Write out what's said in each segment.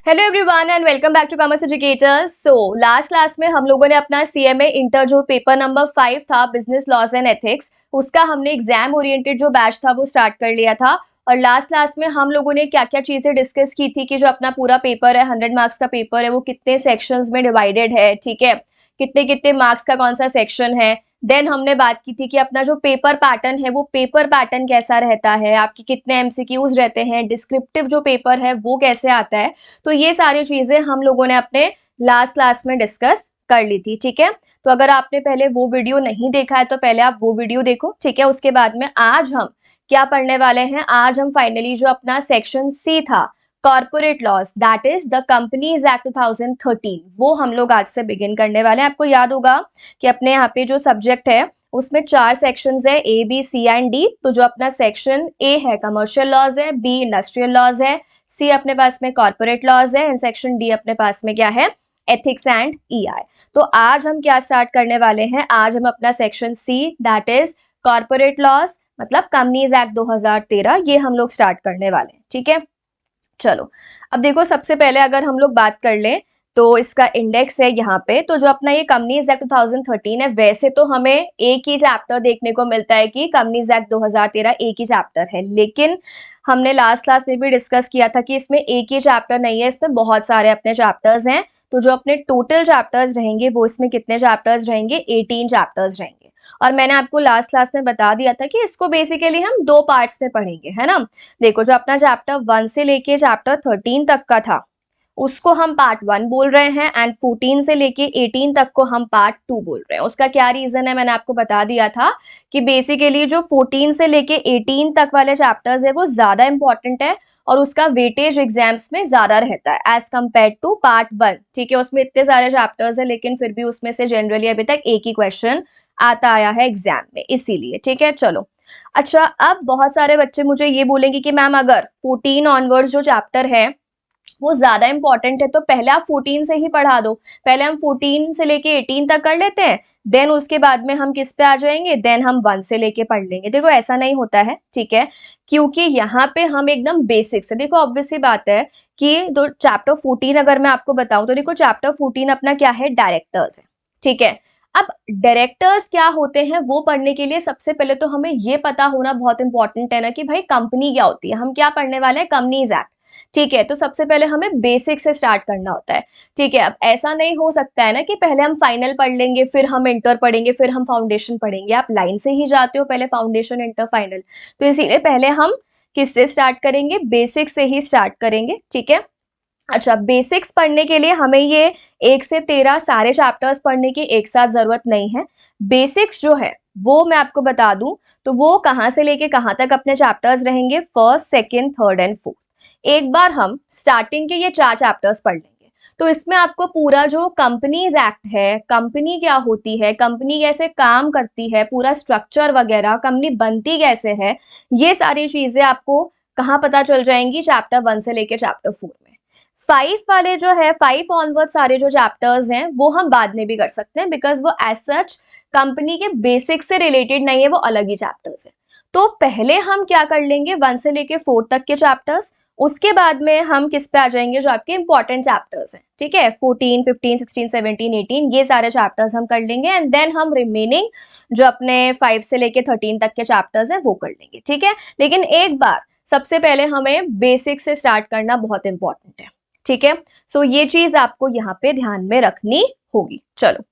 Hello everyone and welcome back to commerce educators. So last class में हम लोगों ने अपना सीएमए इंटर जो पेपर नंबर 5 था बिजनेस लॉज एंड एथिक्स, उसका हमने एग्जाम ओरिएंटेड जो बैच था वो स्टार्ट कर लिया था। और लास्ट क्लास में हम लोगों ने क्या क्या चीजें डिस्कस की थी कि जो अपना पूरा पेपर है 100 मार्क्स का पेपर है वो कितने सेक्शंस में डिवाइडेड है, ठीक है, कितने कितने मार्क्स का कौन सा सेक्शन है। देन हमने बात की थी कि अपना जो पेपर पैटर्न है वो पेपर पैटर्न कैसा रहता है, आपके कितने एमसीक्यूज रहते हैं, डिस्क्रिप्टिव जो पेपर है वो कैसे आता है। तो ये सारी चीजें हम लोगों ने अपने लास्ट क्लास में डिस्कस कर ली थी, ठीक है। तो अगर आपने पहले वो वीडियो नहीं देखा है तो पहले आप वो वीडियो देखो, ठीक है। उसके बाद में आज हम क्या पढ़ने वाले हैं, आज हम फाइनली जो अपना सेक्शन सी था corporate laws that is the companies act 2013, वो हम लोग आज से बिगिन करने वाले हैं। आपको याद होगा कि अपने यहाँ पे जो सब्जेक्ट है उसमें 4 सेक्शंस है, A B C and D. तो जो अपना सेक्शन ए है कमर्शियल लॉज है, बी इंडस्ट्रियल लॉज है, सी अपने पास में कॉर्पोरेट लॉज है एंड सेक्शन डी अपने पास में क्या है, एथिक्स एंड ईआई। तो आज हम क्या स्टार्ट करने वाले हैं, आज हम अपना section C that is corporate laws मतलब कंपनीज एक्ट 2013 ये हम लोग स्टार्ट करने वाले हैं, ठीक है। चलो अब देखो, सबसे पहले अगर हम लोग बात कर लें तो इसका इंडेक्स है यहाँ पे। तो जो अपना ये कंपनीज एक्ट 2013 है, वैसे तो हमें एक ही चैप्टर देखने को मिलता है कि कंपनीज एक्ट 2013 एक ही चैप्टर है, लेकिन हमने लास्ट क्लास में भी डिस्कस किया था कि इसमें एक ही चैप्टर नहीं है, इसमें बहुत सारे अपने चैप्टर्स हैं। तो जो अपने टोटल चैप्टर्स रहेंगे वो इसमें कितने चैप्टर्स रहेंगे, 18 चैप्टर्स रहेंगे। और मैंने आपको लास्ट क्लास में बता दिया था कि इसको बेसिकली हम 2 पार्ट्स में पढ़ेंगे, है ना। देखो, जो अपना चैप्टर 1 से लेके चैप्टर 13 तक का था उसको हम पार्ट 1 बोल रहे हैं एंड 14 से लेके 18 तक को हम पार्ट 2 बोल रहे हैं। उसका क्या रीजन है, मैंने आपको बता दिया था कि बेसिकली जो 14 से लेके 18 तक वाले चैप्टर्स है वो ज्यादा इंपॉर्टेंट है और उसका वेटेज एग्जाम्स में ज्यादा रहता है एज कम्पेयर टू पार्ट 1, ठीक है। उसमें इतने सारे चैप्टर्स है लेकिन फिर भी उसमें से जनरली अभी तक एक ही क्वेश्चन आता आया है एग्जाम में, इसीलिए, ठीक है। चलो अच्छा, अब बहुत सारे बच्चे मुझे ये बोलेंगे कि मैम अगर 14 ऑनवर्ड्स जो चैप्टर है वो ज्यादा इंपॉर्टेंट है तो पहले आप 14 से ही पढ़ा दो, पहले हम 14 से लेके 18 तक कर लेते हैं, देन उसके बाद में हम किस पे आ जाएंगे, देन हम 1 से लेके पढ़ लेंगे। देखो ऐसा नहीं होता है, ठीक है, क्योंकि यहाँ पे हम एकदम बेसिक से, देखो ऑब्वियस सी बात है कि दो चैप्टर 14 अगर मैं आपको बताऊं तो देखो चैप्टर 14 अपना क्या है, डायरेक्टर्स है, ठीक है। अब डायरेक्टर्स क्या होते हैं वो पढ़ने के लिए सबसे पहले तो हमें ये पता होना बहुत इंपॉर्टेंट है ना कि भाई कंपनी क्या होती है। हम क्या पढ़ने वाले हैं, कंपनीज एक्ट, ठीक है। तो सबसे पहले हमें बेसिक से स्टार्ट करना होता है, ठीक है। अब ऐसा नहीं हो सकता है ना कि पहले हम फाइनल पढ़ लेंगे फिर हम इंटर पढ़ेंगे फिर हम फाउंडेशन पढ़ेंगे, आप लाइन से ही जाते हो, पहले फाउंडेशन इंटर फाइनल। तो इसीलिए पहले हम किससे स्टार्ट करेंगे, बेसिक से ही स्टार्ट करेंगे, ठीक है। अच्छा, बेसिक्स पढ़ने के लिए हमें ये 1 से 13 सारे चैप्टर्स पढ़ने की एक साथ जरूरत नहीं है। बेसिक्स जो है वो मैं आपको बता दूं तो वो कहां से लेके कहां तक अपने चैप्टर्स रहेंगे, first second third and fourth. एक बार हम स्टार्टिंग के ये 4 चैप्टर्स पढ़ लेंगे तो इसमें आपको पूरा जो कंपनीज एक्ट है, कंपनी क्या होती है, कंपनी कैसे काम करती है, पूरा स्ट्रक्चर वगैरह, कंपनी बनती कैसे है, ये सारी चीजें आपको कहाँ पता चल जाएंगी, चैप्टर 1 से लेके चैप्टर 4 में। 5 वाले जो है 5 ऑनवर्ड सारे जो चैप्टर्स हैं वो हम बाद में भी कर सकते हैं बिकॉज वो एज सच कंपनी के बेसिक से रिलेटेड नहीं है, वो अलग ही चैप्टर्स है। तो पहले हम क्या कर लेंगे, 1 से लेके 4 तक के चैप्टर्स, उसके बाद में हम किस पे आ जाएंगे, जो आपके इंपॉर्टेंट चैप्टर्स हैं, ठीक है, 14 15 16 17 18 ये सारे चैप्टर्स हम कर लेंगे एंड देन हम रिमेनिंग जो अपने 5 से लेके 13 तक के चैप्टर्स हैं वो कर लेंगे, ठीक है। लेकिन एक बार सबसे पहले हमें बेसिक से स्टार्ट करना बहुत इंपॉर्टेंट है, ठीक है। सो ये चीज आपको यहाँ पे ध्यान में रखनी होगी। चलो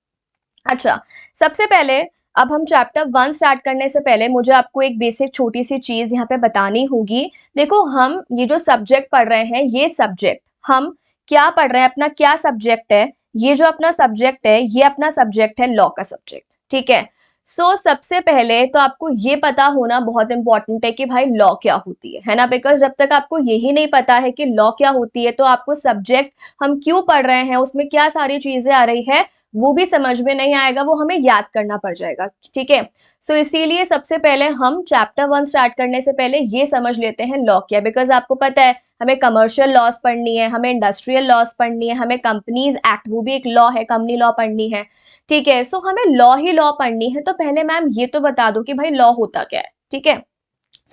अच्छा, सबसे पहले अब हम चैप्टर 1 स्टार्ट करने से पहले मुझे आपको एक बेसिक छोटी सी चीज यहाँ पे बतानी होगी। देखो, हम ये जो सब्जेक्ट पढ़ रहे हैं, ये सब्जेक्ट हम क्या पढ़ रहे हैं, अपना क्या सब्जेक्ट है, ये जो अपना सब्जेक्ट है ये अपना सब्जेक्ट है लॉ का सब्जेक्ट, ठीक है। सबसे पहले तो आपको ये पता होना बहुत इंपॉर्टेंट है कि भाई लॉ क्या होती है ना, बिकॉज जब तक आपको यही नहीं पता है कि लॉ क्या होती है तो आपको सब्जेक्ट हम क्यों पढ़ रहे हैं, उसमें क्या सारी चीजें आ रही है वो भी समझ में नहीं आएगा, वो हमें याद करना पड़ जाएगा, ठीक है। इसीलिए सबसे पहले हम चैप्टर 1 स्टार्ट करने से पहले ये समझ लेते हैं लॉ क्या, बिकॉज आपको पता है हमें कमर्शियल लॉस पढ़नी है, हमें इंडस्ट्रियल लॉस पढ़नी है, हमें कंपनीज एक्ट वो भी एक लॉ है, कंपनी लॉ पढ़नी है, ठीक है। हमें लॉ ही लॉ पढ़नी है तो पहले मैम ये तो बता दो कि भाई लॉ होता क्या है, ठीक है।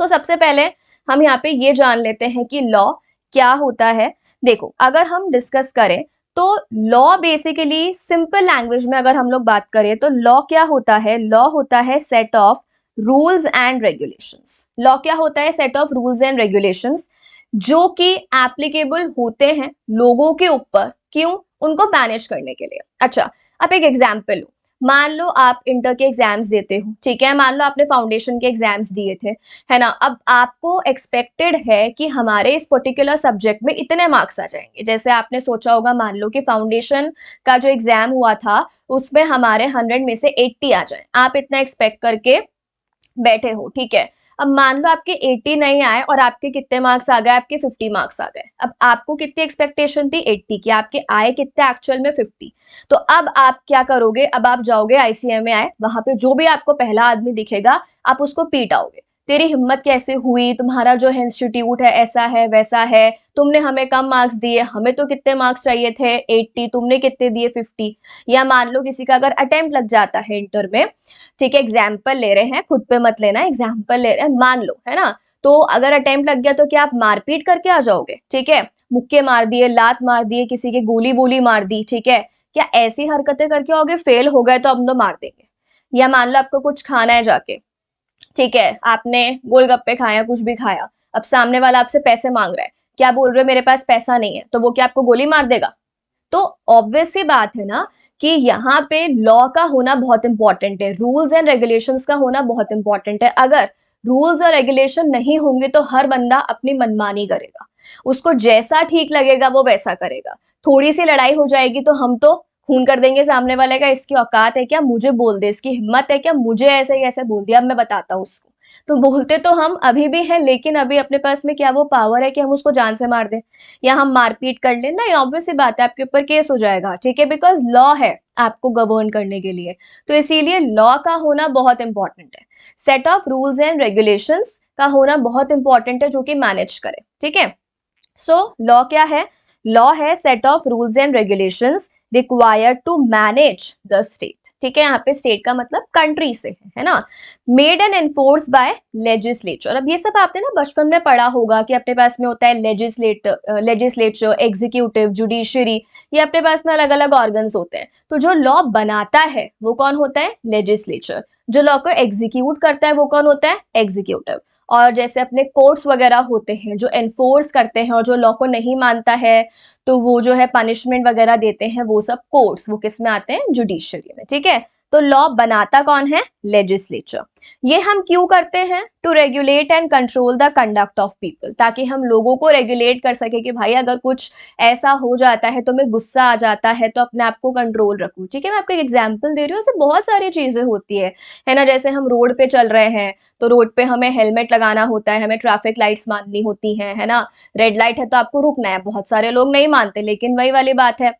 सबसे पहले हम यहाँ पे ये जान लेते हैं कि लॉ क्या होता है? देखो, अगर हम डिस्कस करें तो लॉ बेसिकली सिंपल लैंग्वेज में अगर हम लोग बात करें तो लॉ क्या होता है? लॉ होता है set of rules and regulations. Law क्या होता है? Set of rules and regulations जो कि एप्लीकेबल होते हैं लोगों के ऊपर। क्यों? उनको मैनेज करने के लिए। अच्छा, अब एक एग्जांपल लो। मान लो आप इंटर के एग्जाम्स देते हो, ठीक है? मान लो आपने फाउंडेशन के एग्जाम्स दिए थे, है ना? अब आपको एक्सपेक्टेड है कि हमारे इस पर्टिकुलर सब्जेक्ट में इतने मार्क्स आ जाएंगे। जैसे आपने सोचा होगा, मान लो कि फाउंडेशन का जो एग्जाम हुआ था उसमें हमारे 100 में से 80 आ जाए। आप इतना एक्सपेक्ट करके बैठे हो, ठीक है? अब मान लो आपके 80 नहीं आए और आपके कितने मार्क्स आ गए? आपके 50 मार्क्स आ गए। अब आपको कितनी एक्सपेक्टेशन थी? 80 की। आपके आए कितने एक्चुअल में? 50। तो अब आप क्या करोगे? अब आप जाओगे ICMA, वहां पे जो भी आपको पहला आदमी दिखेगा आप उसको पीट आओगे। तेरी हिम्मत कैसे हुई? तुम्हारा जो है इंस्टीट्यूट है ऐसा है वैसा है, तुमने हमें कम मार्क्स दिए, हमें तो कितने मार्क्स चाहिए थे? 80, तुमने कितने दिए? 50। या मान लो किसी का अगर अटेम्प्ट लग जाता है इंटर में, ठीक है? एग्जाम्पल ले रहे हैं, खुद पे मत लेना, एग्जाम्पल ले रहे हैं, मान लो, है ना? तो अगर अटेम्प्ट लग गया तो क्या आप मारपीट करके आ जाओगे? ठीक है? मुक्के मार दिए, लात मार दिए, किसी की गोली बोली मार दी, ठीक है? क्या ऐसी हरकतें करके आओगे? फेल हो गए तो हम तो मार देंगे। या मान लो आपको कुछ खाना है जाके, ठीक है? आपने गोलगप्पे खाया, कुछ भी खाया, अब सामने वाला आपसे पैसे मांग रहा है, क्या बोल रहे हो? मेरे पास पैसा नहीं है। तो वो क्या आपको गोली मार देगा? तो ऑब्वियस सी बात है ना कि यहाँ पे लॉ का होना बहुत इंपॉर्टेंट है, रूल्स एंड रेगुलेशंस का होना बहुत इंपॉर्टेंट है। अगर रूल्स और रेगुलेशन नहीं होंगे तो हर बंदा अपनी मनमानी करेगा, उसको जैसा ठीक लगेगा वो वैसा करेगा। थोड़ी सी लड़ाई हो जाएगी तो हम तो खून कर देंगे सामने वाले का, इसकी औकात है क्या मुझे बोल दे, इसकी हिम्मत है क्या मुझे ऐसे ही ऐसे बोल दिया, अब मैं बताता हूँ उसको। तो बोलते तो हम अभी भी हैं, लेकिन अभी अपने पास में क्या वो पावर है कि हम उसको जान से मार दें या हम मारपीट कर लें? नहीं, ऑब्वियस सी बात है आपके ऊपर केस हो जाएगा, ठीक है? बिकॉज लॉ है आपको गवर्न करने के लिए। तो इसीलिए लॉ का होना बहुत इंपॉर्टेंट है। Set of rules and regulations का होना बहुत इंपॉर्टेंट है जो कि मैनेज करे, ठीक है? सो लॉ क्या है? लॉ है set of rules and regulations required to manage the state, ठीक है? यहाँ पे स्टेट का मतलब कंट्री से है ना? Made and enforce by legislature. अब ये सब आपने ना बचपन में पढ़ा होगा कि अपने पास में होता है लेजिस्लेचर, एग्जीक्यूटिव, जुडिशरी, ये अपने पास में अलग अलग ऑर्गन्स होते हैं। तो जो लॉ बनाता है वो कौन होता है? लेजिस्लेचर। जो लॉ को एग्जीक्यूट करता है वो कौन होता है? एग्जीक्यूटिव। और जैसे अपने कोर्ट्स वगैरह होते हैं जो एनफोर्स करते हैं, और जो लॉ को नहीं मानता है तो वो जो है पनिशमेंट वगैरह देते हैं, वो सब कोर्ट्स, वो किस में आते हैं? जुडिशरी में, ठीक है? तो लॉ बनाता कौन है? लेजिस्लेचर। ये हम क्यों करते हैं? To regulate and control the conduct of people, ताकि हम लोगों को रेगुलेट कर सके कि भाई अगर कुछ ऐसा हो जाता है तो मैं गुस्सा आ जाता है तो अपने आप को कंट्रोल रखूं, ठीक है? मैं आपको एक एग्जांपल दे रही हूँ, ऐसे बहुत सारी चीजें होती है ना? जैसे हम रोड पे चल रहे हैं तो रोड पे हमें हेलमेट लगाना होता है, हमें ट्रैफिक लाइट्स माननी होती है ना? रेड लाइट है तो आपको रुकना है। बहुत सारे लोग नहीं मानते, लेकिन वही वाली बात है,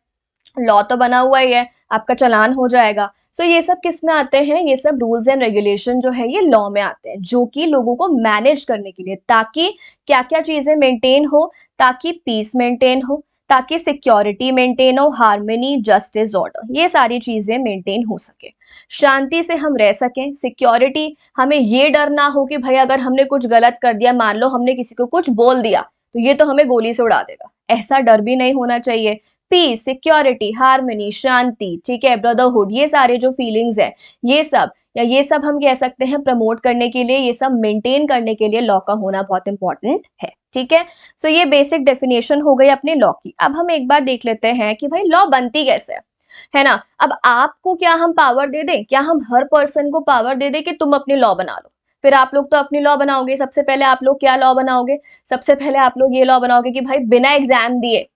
लॉ तो बना हुआ ही है, आपका चालान हो जाएगा। सो ये सब किस में आते हैं? ये सब रूल्स एंड रेगुलेशन जो है ये लॉ में आते हैं, जो कि लोगों को मैनेज करने के लिए, ताकि क्या क्या चीजें मेंटेन हो, ताकि पीस मेंटेन हो, ताकि सिक्योरिटी मेंटेन हो, हार्मनी, जस्टिस, ऑर्डर, ये सारी चीजें मेंटेन हो सके, शांति से हम रह सकें। सिक्योरिटी, हमें ये डर ना हो कि भाई अगर हमने कुछ गलत कर दिया, मान लो हमने किसी को कुछ बोल दिया तो ये तो हमें गोली से उड़ा देगा, ऐसा डर भी नहीं होना चाहिए। पीस, सिक्योरिटी, हार्मनी, शांति, ठीक है, ब्रदरहुड, ये सारे जो फीलिंग्स है, ये सब, या ये सब हम कह सकते हैं प्रमोट करने के लिए, ये सब मेंटेन करने के लिए लॉ का होना बहुत इंपॉर्टेंट है, ठीक है? सो ये बेसिक डेफिनेशन हो गई अपने लॉ की। अब हम एक बार देख लेते हैं कि भाई लॉ बनती कैसे है ना? अब आपको क्या हम पावर दे दें? क्या हम हर पर्सन को पावर दे दें कि तुम अपनी लॉ बना लो? फिर आप लोग तो अपनी लॉ बनाओगे। सबसे पहले आप लोग क्या लॉ बनाओगे? सबसे पहले आप लोग ये लॉ बनाओगे कि भाई बिना एग्जाम दिए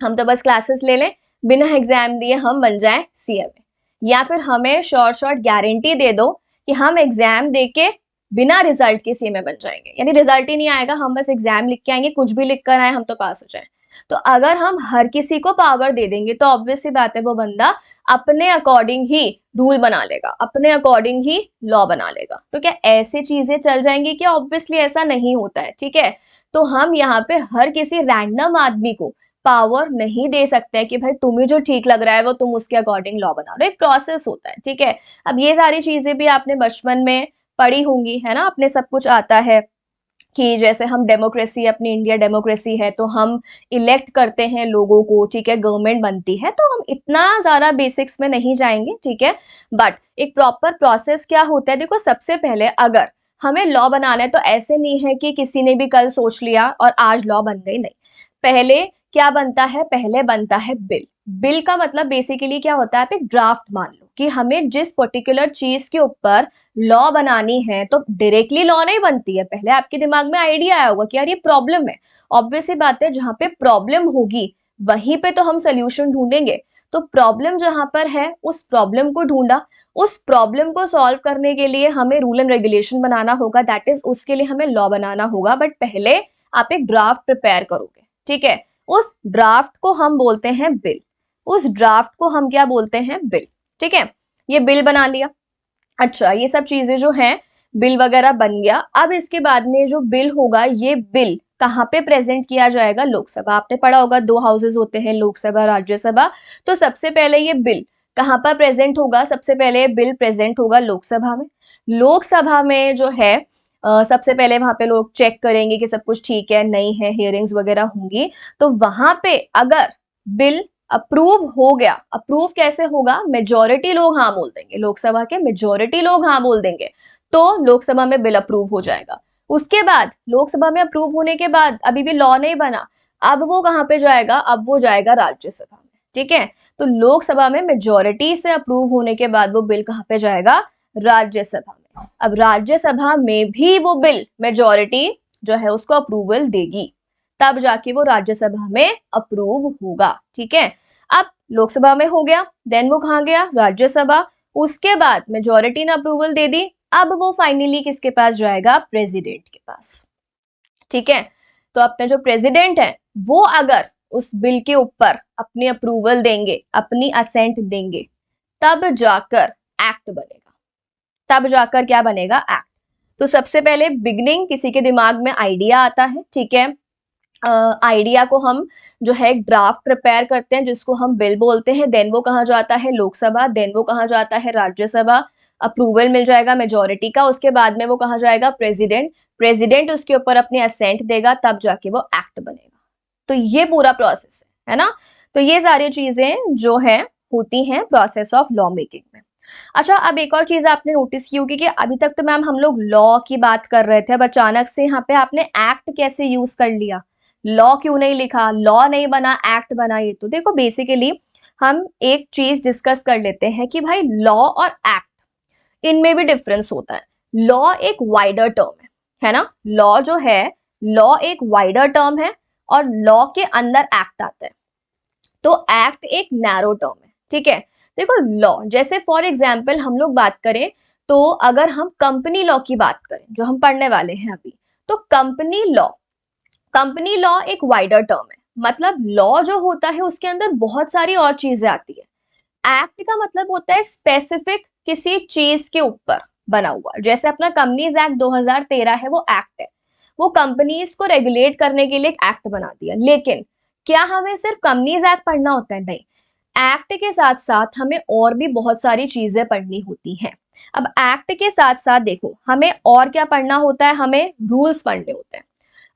हम तो बस क्लासेस ले लें, बिना एग्जाम दिए हम बन जाए CMA। या फिर हमें शॉर्ट गारंटी दे दो कि हम एग्जाम देके बिना रिजल्ट के CMA बन जाएंगे, यानी रिजल्ट ही नहीं आएगा, हम बस एग्जाम लिख के आएंगे, कुछ भी लिख कर आए हम तो पास हो जाए। तो अगर हम हर किसी को पावर दे देंगे तो ऑब्वियस सी बात है वो बंदा अपने अकॉर्डिंग ही रूल बना लेगा, अपने अकॉर्डिंग ही लॉ बना लेगा। तो क्या ऐसी चीजें चल जाएंगी? क्या ऑब्वियसली ऐसा नहीं होता है, ठीक है? तो हम यहाँ पे हर किसी रैंडम आदमी को पावर नहीं दे सकते हैं कि भाई तुम्हें जो ठीक लग रहा है वो तुम उसके अकॉर्डिंग लॉ बना लो। एक प्रोसेस होता है, ठीक है? अब ये सारी चीजें भी आपने बचपन में पढ़ी होंगी, है ना? अपने सब कुछ आता है। कि जैसे हम डेमोक्रेसी, अपनी इंडिया डेमोक्रेसी है, तो हम इलेक्ट करते हैं लोगों को, ठीक है, गवर्नमेंट बनती है, तो हम इतना ज्यादा बेसिक्स में नहीं जाएंगे, ठीक है। बट एक प्रॉपर प्रोसेस क्या होता है, देखो सबसे पहले अगर हमें लॉ बनाना है तो ऐसे नहीं है कि किसी ने भी कल सोच लिया और आज लॉ बन गई, नहीं। पहले क्या बनता है, पहले बनता है बिल। बिल का मतलब बेसिकली क्या होता है, आप एक ड्राफ्ट मान लो कि हमें जिस पर्टिकुलर चीज के ऊपर लॉ बनानी है, तो डायरेक्टली लॉ नहीं बनती है, पहले आपके दिमाग में आइडिया आया होगा कि यार ये प्रॉब्लम है। ऑब्वियस सी बात है, जहां पे प्रॉब्लम होगी वहीं पे तो हम सोल्यूशन ढूंढेंगे। तो प्रॉब्लम जहां पर है, उस प्रॉब्लम को ढूंढा, उस प्रॉब्लम को सॉल्व करने के लिए हमें रूल एंड रेगुलेशन बनाना होगा, दैट इज उसके लिए हमें लॉ बनाना होगा। बट पहले आप एक ड्राफ्ट प्रिपेयर करोगे, ठीक है, उस ड्राफ्ट को हम बोलते हैं बिल। उस ड्राफ्ट को हम क्या बोलते हैं, बिल, ठीक है। ये बिल बना लिया। अच्छा, ये सब चीजें जो हैं, बिल वगैरह बन गया। अब इसके बाद में जो बिल होगा, ये बिल कहाँ पे प्रेजेंट किया जाएगा, लोकसभा। आपने पढ़ा होगा 2 हाउसेज होते हैं, लोकसभा, राज्यसभा। तो सबसे पहले ये बिल कहाँ पर प्रेजेंट होगा, सबसे पहले बिल प्रेजेंट होगा लोकसभा में। लोकसभा में जो है सबसे पहले वहां पे लोग चेक करेंगे कि सब कुछ ठीक है, नहीं है, हियरिंग्स वगैरह होंगी। तो वहां पे अगर बिल अप्रूव हो गया, अप्रूव कैसे होगा, मेजोरिटी लोग हाँ बोल देंगे, लोकसभा के मेजोरिटी लोग हाँ बोल देंगे, तो लोकसभा में बिल अप्रूव हो जाएगा। उसके बाद लोकसभा में अप्रूव होने के बाद अभी भी लॉ नहीं बना, अब वो कहाँ पे जाएगा, अब वो जाएगा राज्यसभा में, ठीक है। तो लोकसभा में मेजोरिटी से अप्रूव होने के बाद वो बिल कहाँ पे जाएगा, राज्यसभा में। अब राज्यसभा में भी वो बिल मेजोरिटी जो है उसको अप्रूवल देगी, तब जाके वो राज्यसभा में अप्रूव होगा, ठीक है। अब लोकसभा में हो गया, देन वो कहाँ गया, राज्यसभा। उसके बाद मेजोरिटी ने अप्रूवल दे दी, अब वो फाइनली किसके पास जाएगा, प्रेसिडेंट के पास, ठीक है। तो अपने जो प्रेसिडेंट है, वो अगर उस बिल के ऊपर अपनी अप्रूवल देंगे, अपनी असेंट देंगे, तब जाकर एक्ट बनेगा। तब जाकर क्या बनेगा, एक्ट। तो सबसे पहले बिगनिंग किसी के दिमाग में आइडिया आता है, ठीक है। आइडिया को हम जो है ड्राफ्ट प्रिपेयर करते हैं, जिसको हम बिल बोलते हैं। देन वो कहाँ जाता है, लोकसभा। देन वो कहाँ जाता है, राज्यसभा। अप्रूवल मिल जाएगा मेजोरिटी का। उसके बाद में वो कहाँ जाएगा, प्रेसिडेंट। प्रेसिडेंट उसके ऊपर अपने असेंट देगा, तब जाके वो एक्ट बनेगा। तो ये पूरा प्रोसेस है ना। तो ये सारी चीजें जो है होती हैं प्रोसेस ऑफ लॉ मेकिंग में। अच्छा, अब एक और चीज आपने नोटिस की होगी कि अभी तक तो मैम हम लोग लॉ की बात कर रहे थे, अब अचानक से यहाँ पे आपने एक्ट कैसे यूज कर लिया, लॉ क्यों नहीं लिखा, लॉ नहीं बना, एक्ट बना। ये तो देखो बेसिकली हम एक चीज डिस्कस कर लेते हैं कि भाई लॉ और एक्ट, इनमें भी डिफरेंस होता है। लॉ एक वाइडर टर्म है ना, लॉ जो है, लॉ एक वाइडर टर्म है, और लॉ के अंदर एक्ट आता है। तो एक्ट एक नैरो टर्म है, ठीक है। देखो लॉ, जैसे फॉर एग्जाम्पल हम लोग बात करें, तो अगर हम कंपनी लॉ की बात करें, जो हम पढ़ने वाले हैं अभी, तो कंपनी लॉ, कंपनी लॉ एक वाइडर टर्म है। मतलब लॉ जो होता है उसके अंदर बहुत सारी और चीजें आती है। एक्ट का मतलब होता है स्पेसिफिक किसी चीज के ऊपर बना हुआ। जैसे अपना कंपनीज एक्ट 2013 है, वो एक्ट है, वो कंपनीज को रेगुलेट करने के लिए एक एक्ट बना दिया। लेकिन क्या हमें सिर्फ कंपनीज एक्ट पढ़ना होता है, नहीं। एक्ट के साथ साथ हमें और भी बहुत सारी चीजें पढ़नी होती हैं। अब एक्ट के साथ साथ देखो हमें और क्या पढ़ना होता है, हमें रूल्स पढ़ने होते हैं।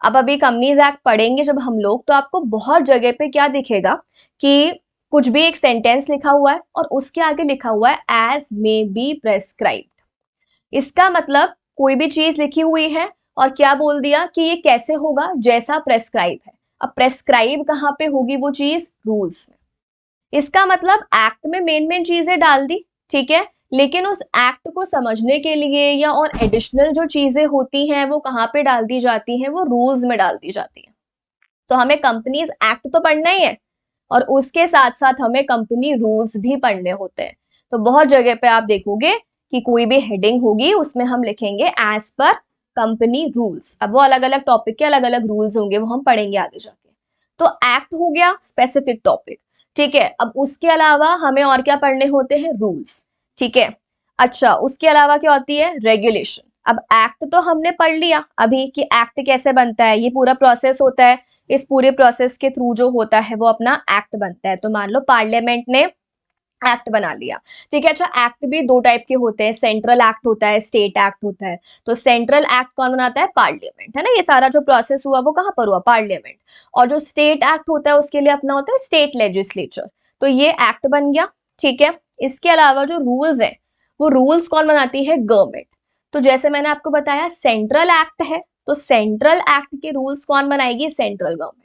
अब अभी कंपनीज एक्ट पढ़ेंगे जब हम लोग, तो आपको बहुत जगह पे क्या दिखेगा कि कुछ भी एक सेंटेंस लिखा हुआ है और उसके आगे लिखा हुआ है एज मे बी प्रेस्क्राइब्ड। इसका मतलब कोई भी चीज लिखी हुई है और क्या बोल दिया कि ये कैसे होगा, जैसा प्रेस्क्राइब है। अब प्रेस्क्राइब कहाँ पे होगी वो चीज, रूल्स में। इसका मतलब एक्ट में मेन मेन चीजें डाल दी, ठीक है। लेकिन उस एक्ट को समझने के लिए या और एडिशनल जो चीजें होती हैं वो कहाँ पे डाल दी जाती हैं, वो रूल्स में डाल दी जाती हैं। तो हमें कंपनीज एक्ट तो पढ़ना ही है, और उसके साथ साथ हमें कंपनी रूल्स भी पढ़ने होते हैं। तो बहुत जगह पे आप देखोगे कि कोई भी हेडिंग होगी उसमें हम लिखेंगे एज पर कंपनी रूल्स। अब वो अलग अलग टॉपिक के अलग अलग रूल्स होंगे, वो हम पढ़ेंगे आगे जाके। तो एक्ट हो गया स्पेसिफिक टॉपिक, ठीक है। अब उसके अलावा हमें और क्या पढ़ने होते हैं, रूल्स, ठीक है। अच्छा, उसके अलावा क्या होती है, रेगुलेशन। अब एक्ट तो हमने पढ़ लिया अभी कि एक्ट कैसे बनता है, ये पूरा प्रोसेस होता है। इस पूरे प्रोसेस के थ्रू जो होता है वो अपना एक्ट बनता है। तो मान लो पार्लियामेंट ने एक्ट बना लिया। ठीक है, अच्छा एक्ट भी दो टाइप के होते हैं, सेंट्रल एक्ट होता है, स्टेट एक्ट होता है। तो सेंट्रल एक्ट कौन बनाता है? पार्लियामेंट, है ना। ये सारा जो प्रोसेस हुआ वो कहाँ पर हुआ? पार्लियामेंट। और जो स्टेट एक्ट होता है उसके लिए अपना होता है स्टेट लेजिस्लेचर। तो ये एक्ट बन गया। ठीक है, इसके अलावा जो रूल्स है वो रूल्स कौन बनाती है? गवर्नमेंट। तो जैसे मैंने आपको बताया सेंट्रल एक्ट है, तो सेंट्रल एक्ट के रूल्स कौन बनाएगी? Central government.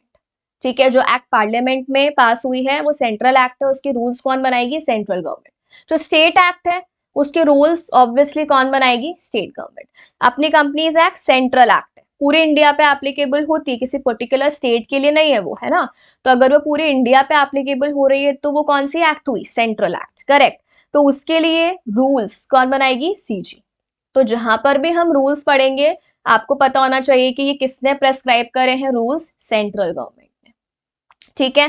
ठीक है, जो एक्ट पार्लियामेंट में पास हुई है वो सेंट्रल एक्ट है, उसके रूल्स कौन बनाएगी? Central government. जो स्टेट एक्ट है उसके रूल्स ऑब्वियसली कौन बनाएगी? State government. अपनी कंपनीज एक्ट सेंट्रल एक्ट है, पूरे इंडिया पे एप्लीकेबल होती है, किसी पर्टिकुलर स्टेट के लिए नहीं है वो, है ना। तो अगर वो पूरे इंडिया पे एप्लीकेबल हो रही है तो वो कौन सी एक्ट हुई? Central act, correct. तो उसके लिए रूल्स कौन बनाएगी? सीजी। तो जहां पर भी हम रूल्स पढ़ेंगे आपको पता होना चाहिए कि ये किसने प्रेस्क्राइब करे हैं रूल्स? सेंट्रल गवर्नमेंट ने। ठीक है,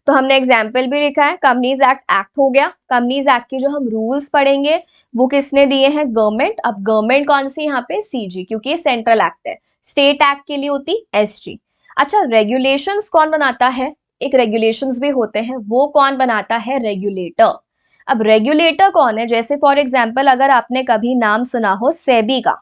तो हमने एग्जाम्पल भी लिखा है, कंपनीज एक्ट एक्ट हो गया। कंपनीज एक्ट के जो हम रूल्स पढ़ेंगे वो किसने दिए हैं? गवर्नमेंट। अब गवर्नमेंट कौन सी? यहाँ पे सीजी, क्योंकि ये सेंट्रल एक्ट है। स्टेट एक्ट के लिए होती एसजी। अच्छा, रेगुलेशंस कौन बनाता है? एक रेगुलेशंस भी होते हैं, वो कौन बनाता है? रेगुलेटर। अब रेगुलेटर कौन है? जैसे फॉर एग्जाम्पल अगर आपने कभी नाम सुना हो सेबी का,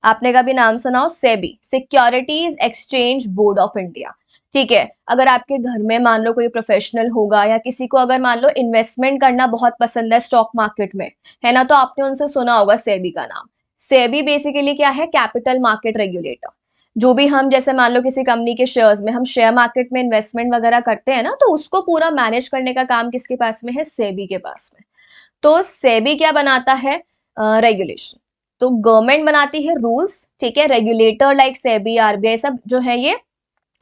आपने कभी नाम सुना हो SEBI, securities exchange board of India. ठीक है, अगर आपके घर में मान लो कोई प्रोफेशनल होगा या किसी को अगर मान लो इन्वेस्टमेंट करना बहुत पसंद है स्टॉक मार्केट में, है ना, तो आपने उनसे सुना होगा सेबी का नाम। सेबी बेसिकली क्या है? Capital market regulator. जो भी हम जैसे मान लो किसी कंपनी के शेयर्स में हम शेयर मार्केट में इन्वेस्टमेंट वगैरह करते हैं ना, तो उसको पूरा मैनेज करने का काम किसके पास में है? सेबी के पास में। तो सेबी क्या बनाता है? रेगुलेशन। तो गवर्नमेंट बनाती है रूल्स, ठीक है। रेगुलेटर लाइक सेबी, आरबीआई, सब जो है ये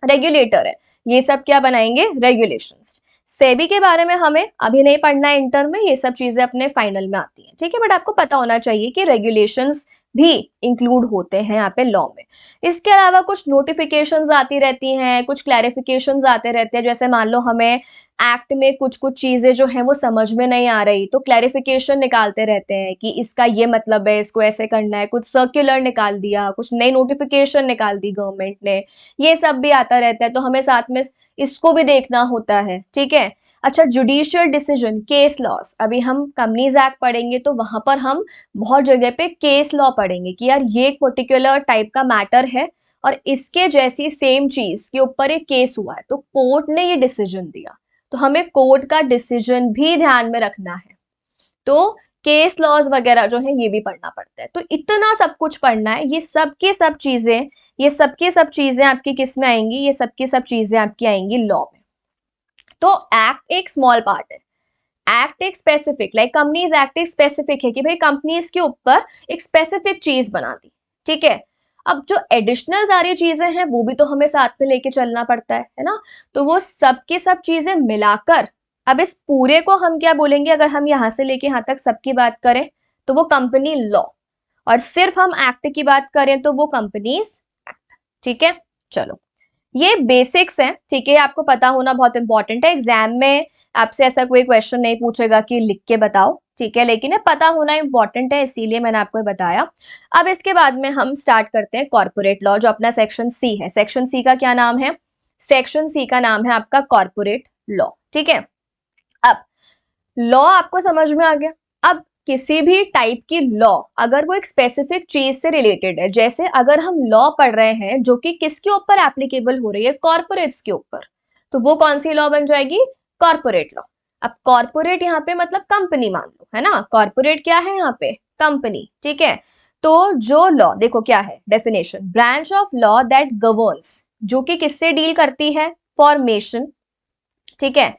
रेगुलेटर है। ये सब क्या बनाएंगे? रेगुलेशंस। सेबी के बारे में हमें अभी नहीं पढ़ना है इंटर में, ये सब चीजें अपने फाइनल में आती हैं। ठीक है, बट आपको पता होना चाहिए कि रेगुलेशंस भी इंक्लूड होते हैं यहाँ पे लॉ में। इसके अलावा कुछ नोटिफिकेशंस आती रहती हैं, कुछ क्लैरिफिकेशंस आते रहते हैं। जैसे मान लो हमें एक्ट में कुछ कुछ चीजें जो है वो समझ में नहीं आ रही, तो क्लैरिफिकेशन निकालते रहते हैं कि इसका ये मतलब है, इसको ऐसे करना है। कुछ सर्कुलर निकाल दिया, कुछ नई नोटिफिकेशन निकाल दी गवर्नमेंट ने, ये सब भी आता रहता है, तो हमें साथ में इसको भी देखना होता है। ठीक है, अच्छा, जुडिशियल डिसीजन, केस लॉस। अभी हम कंपनीज एक्ट पढ़ेंगे तो वहां पर हम बहुत जगह पे केस लॉ पढ़ेंगे कि यार ये एक पर्टिकुलर टाइप का मैटर है और इसके जैसी सेम चीज के ऊपर एक केस हुआ है, तो कोर्ट ने ये डिसीजन दिया, तो हमें कोर्ट का डिसीजन भी ध्यान में रखना है। तो केस लॉज वगैरह जो है ये भी पढ़ना पड़ता है। तो इतना सब कुछ पढ़ना है, ये सब की सब चीजें, ये सब की सब चीजें आपकी किस में आएंगी? ये सब की सब चीजें आपकी आएंगी लॉ में। तो एक्ट एक स्मॉल पार्ट है, एक्ट एक स्पेसिफिक, लाइक कंपनीज एक्ट एक स्पेसिफिक है कि भाई कंपनीज के ऊपर एक स्पेसिफिक चीज बना दी। ठीक है, अब जो एडिशनल सारी चीजें हैं वो भी तो हमें साथ में लेके चलना पड़ता है ना। तो वो सब की सब चीजें मिलाकर, अब इस पूरे को हम क्या बोलेंगे? अगर हम यहां से लेके यहां तक सबकी बात करें तो वो कंपनी लॉ, और सिर्फ हम एक्ट की बात करें तो वो कंपनीज एक्ट। ठीक है, चलो, ये बेसिक्स हैं। ठीक है, आपको पता होना बहुत इंपॉर्टेंट है। एग्जाम में आपसे ऐसा कोई क्वेश्चन नहीं पूछेगा कि लिख के बताओ, ठीक है, लेकिन ये पता होना इंपॉर्टेंट है, इसीलिए मैंने आपको बताया। अब इसके बाद में हम स्टार्ट करते हैं कॉर्पोरेट लॉ, जो अपना सेक्शन सी है। सेक्शन सी का क्या नाम है? सेक्शन सी का नाम है आपका कॉर्पोरेट लॉ। ठीक है, अब लॉ आपको समझ में आ गया। अब किसी भी टाइप की लॉ अगर वो एक स्पेसिफिक चीज से रिलेटेड है, जैसे अगर हम लॉ पढ़ रहे हैं जो कि किसके ऊपर एप्लीकेबल हो रही है? कॉर्पोरेट्स के ऊपर, तो वो कौन सी लॉ बन जाएगी? Corporate law. अब कॉर्पोरेट यहाँ पे मतलब कंपनी मान लो, है ना। कॉर्पोरेट क्या है यहाँ पे? कंपनी। ठीक है, तो जो लॉ, देखो क्या है definition, branch of law that governs, जो कि किससे डील करती है? फॉर्मेशन। ठीक है,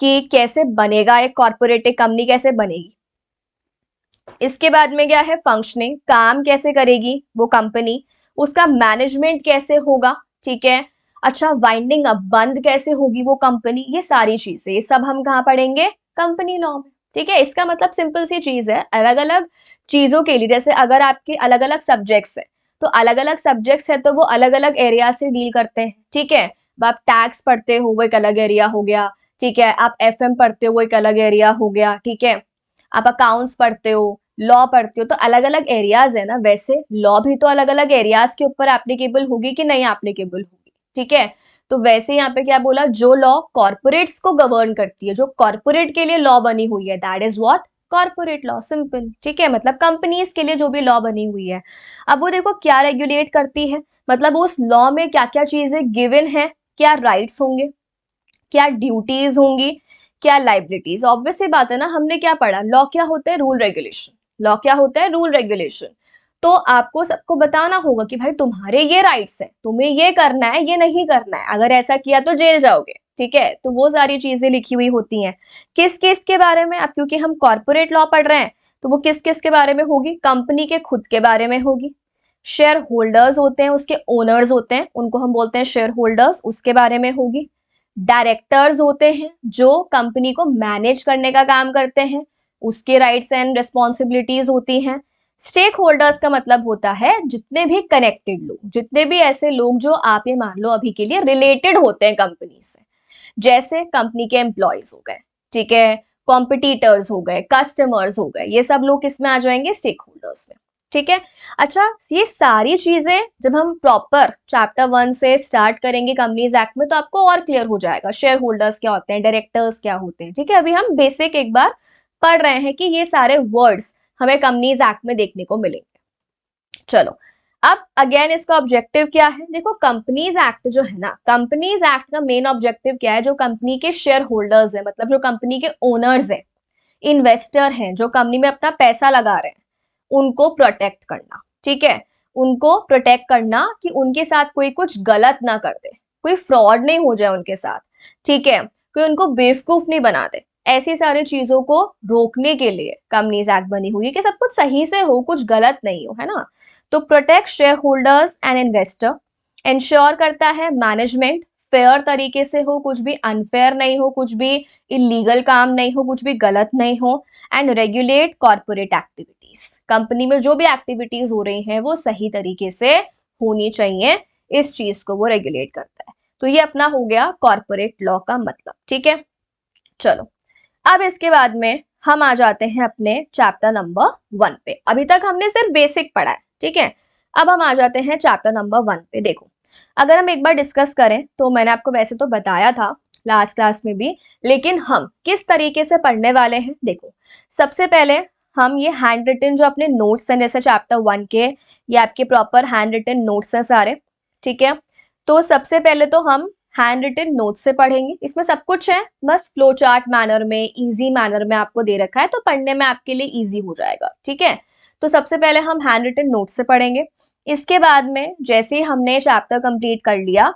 कि कैसे बनेगा एक कॉर्पोरेट, एक कंपनी कैसे बनेगी। इसके बाद में क्या है? फंक्शनिंग, काम कैसे करेगी वो कंपनी, उसका मैनेजमेंट कैसे होगा। ठीक है, अच्छा, वाइंडिंग अप, बंद कैसे होगी वो कंपनी। ये सारी चीजें, ये सब हम कहाँ पढ़ेंगे? कंपनी लॉ में। ठीक है, इसका मतलब सिंपल सी चीज है, अलग अलग चीजों के लिए, जैसे अगर आपके अलग अलग सब्जेक्ट्स है तो अलग अलग सब्जेक्ट्स है तो वो अलग अलग एरिया से डील करते हैं। ठीक है, अब आप टैक्स पढ़ते हो वो एक अलग एरिया हो गया। ठीक है, आप एफएम पढ़ते हो वो एक अलग एरिया हो गया। ठीक है, आप अकाउंट्स पढ़ते हो, लॉ पढ़ते हो, तो अलग अलग एरियाज है ना। वैसे लॉ भी तो अलग अलग एरियाज के ऊपर एप्लीकेबल होगी कि नहीं एप्लीकेबल होगी। ठीक है, तो वैसे यहाँ पे क्या बोला, जो लॉ कॉर्पोरेट्स को गवर्न करती है, जो कॉर्पोरेट के लिए लॉ बनी हुई है, that is what, corporate law, simple. ठीक है, मतलब कंपनीज के लिए जो भी लॉ बनी हुई है। अब वो देखो क्या रेगुलेट करती है, मतलब उस लॉ में क्या क्या चीजें गिवन है, क्या राइट्स होंगे, क्या ड्यूटीज होंगी, क्या लाइबिलिटीज। ऑब्वियस सी बात है ना, हमने क्या पढ़ा, लॉ क्या होता है, रूल रेगुलेशन। लॉ क्या होता है, रूल रेगुलेशन। तो आपको सबको बताना होगा कि भाई तुम्हारे ये राइट्स हैं, तुम्हें ये करना है, ये नहीं करना है, अगर ऐसा किया तो जेल जाओगे। ठीक है, तो वो सारी चीजें लिखी हुई होती हैं। किस किस के बारे में, अब क्योंकि हम कॉर्पोरेट लॉ पढ़ रहे हैं, तो वो किस किस के बारे में होगी, कंपनी के खुद के बारे में होगी। शेयर होल्डर्स होते हैं, उसके ओनर्स होते हैं, उनको हम बोलते हैं शेयर होल्डर्स, उसके बारे में होगी। डायरेक्टर्स होते हैं जो कंपनी को मैनेज करने का काम करते हैं, उसके राइट्स एंड रिस्पॉन्सिबिलिटीज होती हैं। स्टेक होल्डर्स का मतलब होता है जितने भी कनेक्टेड लोग, जितने भी ऐसे लोग जो आप ये मान लो अभी के लिए रिलेटेड होते हैं कंपनी से, जैसे कंपनी के एम्प्लॉयज हो गए, ठीक है, कॉम्पिटिटर्स हो गए, कस्टमर्स हो गए, ये सब लोग किसमें आ जाएंगे, स्टेक होल्डर्स में। ठीक है। अच्छा, ये सारी चीजें जब हम प्रॉपर चैप्टर 1 से स्टार्ट करेंगे कंपनीज एक्ट में, तो आपको और क्लियर हो जाएगा शेयर होल्डर्स क्या होते हैं, डायरेक्टर्स क्या होते हैं। ठीक है, अभी हम बेसिक एक बार पढ़ रहे हैं कि ये सारे वर्ड्स हमें कंपनीज एक्ट में देखने को मिलेंगे। चलो, अब अगेन इसका ऑब्जेक्टिव क्या है, देखो कंपनीज एक्ट जो है ना, कंपनीज एक्ट का मेन ऑब्जेक्टिव क्या है, जो कंपनी के शेयर होल्डर्स है, मतलब जो कंपनी के ओनर्स है, इन्वेस्टर हैं, जो कंपनी में अपना पैसा लगा रहे हैं, उनको प्रोटेक्ट करना। ठीक है, उनको प्रोटेक्ट करना कि उनके साथ कोई कुछ गलत ना कर दे, कोई फ्रॉड नहीं हो जाए उनके साथ। ठीक है, कोई उनको बेवकूफ नहीं बना दे, ऐसी सारी चीजों को रोकने के लिए कंपनीज एक्ट बनी हुई है कि सब कुछ सही से हो, कुछ गलत नहीं हो, है ना। तो protect share holders and investor, ensure करता है मैनेजमेंट फेयर तरीके से हो, कुछ भी अनफेयर नहीं हो, कुछ भी इलीगल काम नहीं हो, कुछ भी गलत नहीं हो। And regulate corporate activities, company में जो भी एक्टिविटीज हो रही हैं वो सही तरीके से होनी चाहिए, इस चीज को वो रेगुलेट करता है। तो ये अपना हो गया कॉर्पोरेट लॉ का मतलब। ठीक है, चलो अब इसके बाद में हम आ जाते हैं अपने चैप्टर नंबर 1 पे। अभी तक हमने सिर्फ बेसिक पढ़ा है, ठीक है। अब हम आ जाते हैं चैप्टर नंबर 1 पे। देखो, अगर हम एक बार डिस्कस करें तो मैंने आपको वैसे तो बताया था लास्ट क्लास में भी, लेकिन हम किस तरीके से पढ़ने वाले हैं, देखो सबसे पहले हम ये हैंड रिटन जो अपने नोट्स हैं, जैसे चैप्टर 1 के, ये आपके प्रॉपर हैंड रिटन नोट्स हैं सारे। ठीक है, तो सबसे पहले तो हम हैंड रिटन नोट से पढ़ेंगे, इसमें सब कुछ है, बस फ्लो चार्ट मैनर में, इजी मैनर में आपको दे रखा है, तो पढ़ने में आपके लिए इजी हो जाएगा। ठीक है, तो सबसे पहले हम हैंड रिटन नोट से पढ़ेंगे। इसके बाद में जैसे ही हमने चैप्टर कंप्लीट कर लिया,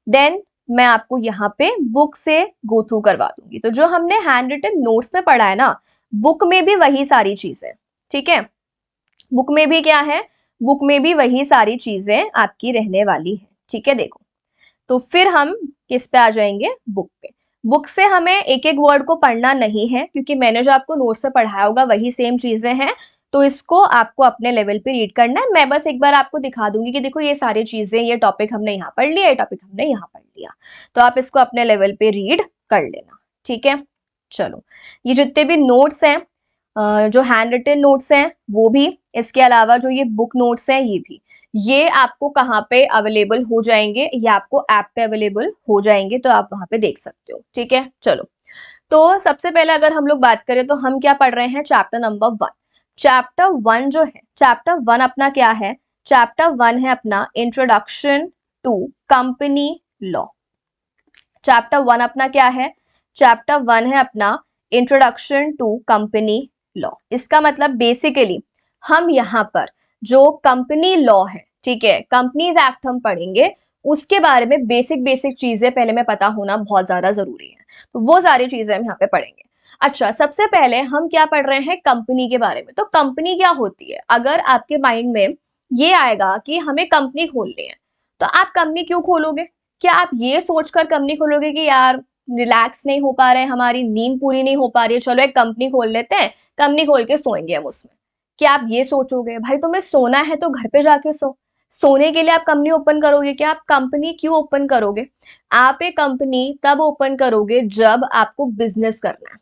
देन मैं आपको यहाँ पे बुक से गो थ्रू करवा दूंगी। तो जो हमने हैंड रिटन नोट्स में पढ़ा है ना, बुक में भी वही सारी चीजें। ठीक है, बुक में भी क्या है, बुक में भी वही सारी चीजें आपकी रहने वाली है। ठीक है, देखो तो फिर हम किस पे आ जाएंगे, बुक पे। बुक से हमें एक एक वर्ड को पढ़ना नहीं है, क्योंकि मैंने जो आपको नोट से पढ़ाया होगा वही सेम चीजें हैं, तो इसको आपको अपने लेवल पे रीड करना है। मैं बस एक बार आपको दिखा दूंगी कि देखो ये सारी चीजें, ये टॉपिक हमने यहाँ पढ़ लिया, ये टॉपिक हमने यहाँ पढ़ लिया, तो आप इसको अपने लेवल पे रीड कर लेना। ठीक है, चलो ये जितने भी नोट्स हैं, जो हैंड रिटन नोट्स हैं वो भी, इसके अलावा जो ये बुक नोट्स हैं ये भी, ये आपको कहाँ पे अवेलेबल हो जाएंगे, ये आपको ऐप पे अवेलेबल हो जाएंगे, तो आप वहां पे देख सकते हो। ठीक है, चलो तो सबसे पहले अगर हम लोग बात करें तो हम क्या पढ़ रहे हैं, चैप्टर नंबर 1। चैप्टर 1 जो है, चैप्टर 1 अपना क्या है, चैप्टर 1 है अपना introduction to company law. Chapter 1 अपना क्या है, चैप्टर 1 है अपना इंट्रोडक्शन टू कंपनी लॉ। इसका मतलब बेसिकली हम यहाँ पर जो कंपनी लॉ है, ठीक है, कंपनीज एक्ट हम पढ़ेंगे, उसके बारे में बेसिक बेसिक चीजें पहले में पता होना बहुत ज्यादा जरूरी है, तो वो सारी चीजें हम यहाँ पे पढ़ेंगे। अच्छा, सबसे पहले हम क्या पढ़ रहे हैं, कंपनी के बारे में। तो कंपनी क्या होती है, अगर आपके माइंड में ये आएगा कि हमें कंपनी खोलनी है, तो आप कंपनी क्यों खोलोगे, क्या आप ये सोचकर कंपनी खोलोगे कि यार रिलैक्स नहीं हो पा रहे हैं, हमारी नींद पूरी नहीं हो पा रही है, चलो एक कंपनी खोल लेते हैं, कंपनी खोल के सोएंगे हम उसमें, क्या आप ये सोचोगे? भाई तुम्हें सोना है तो घर पे जाके सो, सोने के लिए आप कंपनी ओपन करोगे क्या? आप कंपनी क्यों ओपन करोगे? आप एक कंपनी तब ओपन करोगे जब आपको बिजनेस करना है।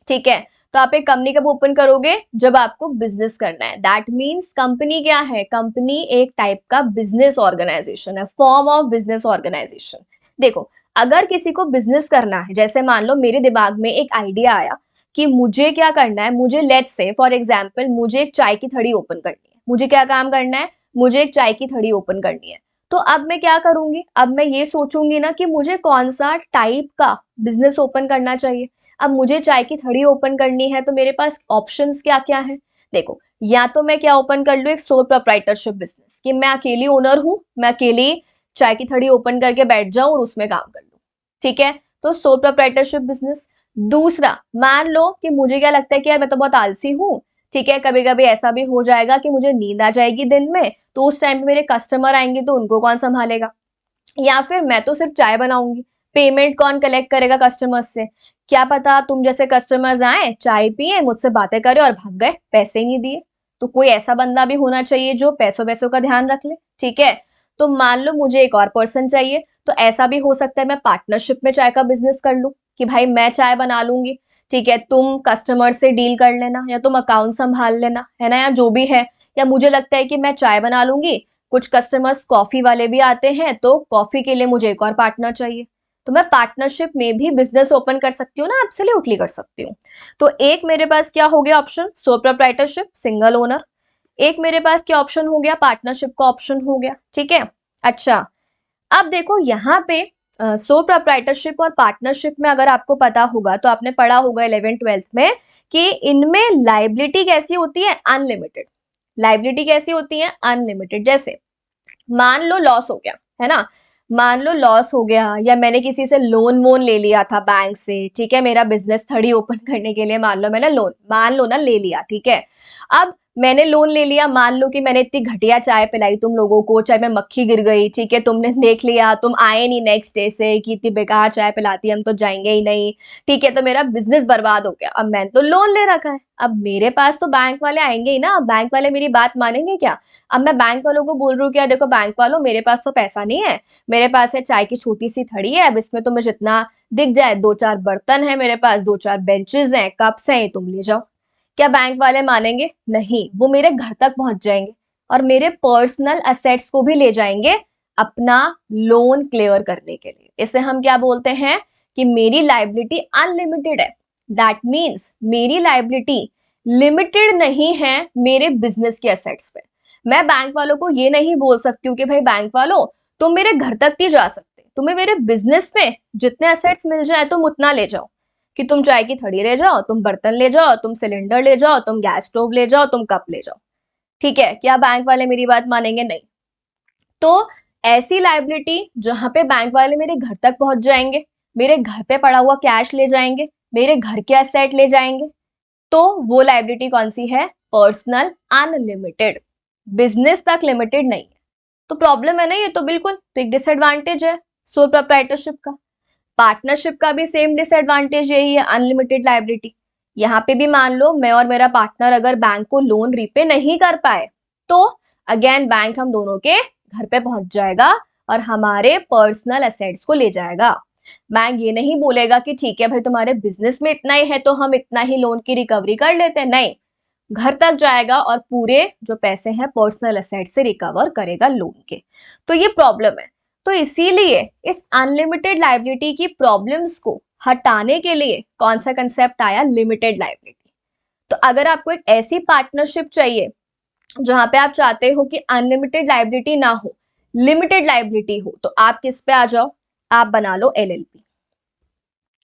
ठीक है, तो आप एक कंपनी कब ओपन करोगे, जब आपको बिजनेस करना है। दैट मीन्स कंपनी क्या है, कंपनी एक टाइप का बिजनेस ऑर्गेनाइजेशन है, फॉर्म ऑफ बिजनेस ऑर्गेनाइजेशन। देखो, अगर किसी को बिजनेस करना है, जैसे मान लो मेरे दिमाग में एक आइडिया आया कि मुझे क्या करना है, मुझे लेट्स से फॉर एग्जांपल मुझे एक चाय की थड़ी ओपन करनी है। मुझे क्या काम करना है, मुझे एक चाय की थड़ी ओपन करनी है। तो अब मैं क्या करूंगी, अब मैं ये सोचूंगी ना कि मुझे कौन सा टाइप का बिजनेस ओपन करना चाहिए। अब मुझे चाय की थड़ी ओपन करनी है तो मेरे पास ऑप्शंस क्या क्या है। देखो, या तो मैं क्या ओपन कर लूं, एक सोल प्रोप्राइटरशिप बिजनेस, कि मैं अकेली ओनर हूं, मैं अकेली चाय की थड़ी ओपन करके बैठ जाऊं और उसमें काम कर लूं। ठीक है, तो सोल प्रोप्राइटरशिप बिजनेस। दूसरा, मान लो कि मुझे क्या लगता है कि यार मैं तो बहुत आलसी हूँ, ठीक है, कभी कभी ऐसा भी हो जाएगा कि मुझे नींद आ जाएगी दिन में, तो उस टाइम पे मेरे कस्टमर आएंगे तो उनको कौन संभालेगा। या फिर मैं तो सिर्फ चाय बनाऊंगी, पेमेंट कौन कलेक्ट करेगा कस्टमर्स से। क्या पता तुम जैसे कस्टमर्स आए, चाय पिए, मुझसे बातें करे और भाग गए, पैसे ही नहीं दिए। तो कोई ऐसा बंदा भी होना चाहिए जो पैसों वैसों का ध्यान रख ले। ठीक है, तो मान लो मुझे एक और पर्सन चाहिए, तो ऐसा भी हो सकता है मैं पार्टनरशिप में चाय का बिजनेस कर लूं, कि भाई मैं चाय बना लूंगी, ठीक है, तुम कस्टमर से डील कर लेना, या तुम अकाउंट संभाल लेना, है ना, या जो भी है। या मुझे लगता है कि मैं चाय बना लूंगी, कुछ कस्टमर्स कॉफी वाले भी आते हैं, तो कॉफी के लिए मुझे एक और पार्टनर चाहिए। तो मैं पार्टनरशिप में भी बिजनेस ओपन कर सकती हूँ ना, एब्सोल्युटली कर सकती हूँ। तो एक मेरे पास क्या हो गया option, sole proprietorship, single owner. एक मेरे पास क्या ऑप्शन हो गया, पार्टनरशिप का ऑप्शन हो गया। ठीक है, अच्छा, अब देखो यहाँ पे सो प्रोप्राइटरशिप और पार्टनरशिप में अगर आपको पता होगा, तो आपने पढ़ा होगा 11th-12th में कि इनमें लाइबिलिटी कैसी होती है, अनलिमिटेड। लाइबिलिटी कैसी होती है, अनलिमिटेड। जैसे मान लो लॉस हो गया, है ना, मान लो लॉस हो गया, या मैंने किसी से लोन वोन ले लिया था बैंक से, ठीक है, मेरा बिजनेस थड़ी ओपन करने के लिए मान लो मैंने लोन, मान लो ना, ले लिया, ठीक है। अब मैंने लोन ले लिया, मान लो कि मैंने इतनी घटिया चाय पिलाई तुम लोगों को, चाय में मक्खी गिर गई, ठीक है, तुमने देख लिया, तुम आए नहीं नेक्स्ट डे से कि इतनी बेकार चाय पिलाती है, हम तो जाएंगे ही नहीं, ठीक है, तो मेरा बिजनेस बर्बाद हो गया। अब मैंने तो लोन ले रखा है, अब मेरे पास तो बैंक वाले आएंगे ही ना, बैंक वाले मेरी बात मानेंगे क्या। अब मैं बैंक वालों को बोल रही हूँ क्या, देखो बैंक वालों, मेरे पास तो पैसा नहीं है, मेरे पास है चाय की छोटी सी थड़ी है, अब इसमें तुम्हें जितना दिख जाए, दो चार बर्तन है मेरे पास, दो चार बेंचेस हैं, कप्स हैं, ये तुम ले जाओ। क्या बैंक वाले मानेंगे, नहीं, वो मेरे घर तक पहुंच जाएंगे और मेरे पर्सनल असेट्स को भी ले जाएंगे अपना लोन क्लियर करने के लिए। इसे हम क्या बोलते हैं कि मेरी लाइबिलिटी अनलिमिटेड है। दैट मीन्स मेरी लाइबिलिटी लिमिटेड नहीं है मेरे बिजनेस के असेट्स पे। मैं बैंक वालों को ये नहीं बोल सकती हूँ कि भाई बैंक वालों, तुम मेरे घर तक नहीं जा सकते, तुम्हें मेरे बिजनेस में जितने असेट्स मिल जाए तुम उतना ले जाओ, कि तुम चाय की थड़ी ले जाओ, तुम बर्तन ले जाओ, तुम सिलेंडर ले जाओ, तुम गैस स्टोव ले जाओ, तुम कप ले जाओ। ठीक है, क्या बैंक वाले मेरी बात मानेंगे, नहीं। तो ऐसी लाइबिलिटी जहां पे बैंक वाले मेरे घर तक पहुंच जाएंगे, मेरे घर पे पड़ा हुआ कैश ले जाएंगे, मेरे घर के असेट ले जाएंगे, तो वो लाइबिलिटी कौन सी है, पर्सनल अनलिमिटेड। बिजनेस तक लिमिटेड नहीं है। तो प्रॉब्लम है ना ये, तो बिल्कुल, तो एक डिसएडवांटेज है सोल प्रोप्राइटरशिप का। पार्टनरशिप का भी सेम डिसएडवांटेज यही है, अनलिमिटेड लाइबिलिटी। यहाँ पे भी मान लो मैं और मेरा पार्टनर अगर बैंक को लोन रीपे नहीं कर पाए, तो अगेन बैंक हम दोनों के घर पे पहुंच जाएगा और हमारे पर्सनल एसेट्स को ले जाएगा। बैंक ये नहीं बोलेगा कि ठीक है भाई तुम्हारे बिजनेस में इतना ही है तो हम इतना ही लोन की रिकवरी कर लेते हैं, नहीं, घर तक जाएगा और पूरे जो पैसे हैं पर्सनल एसेट से रिकवर करेगा लोन के। तो ये प्रॉब्लम है। तो इसीलिए इस अनलिमिटेड लाइबिलिटी की प्रॉब्लम्स को हटाने के लिए कौन सा कंसेप्ट आया, लिमिटेड लाइबिलिटी। तो अगर आपको एक ऐसी पार्टनरशिप चाहिए जहां पे आप चाहते हो कि अनलिमिटेड लाइबिलिटी ना हो, लिमिटेड लाइबिलिटी हो, तो आप किस पे आ जाओ, आप बना लो एलएलपी।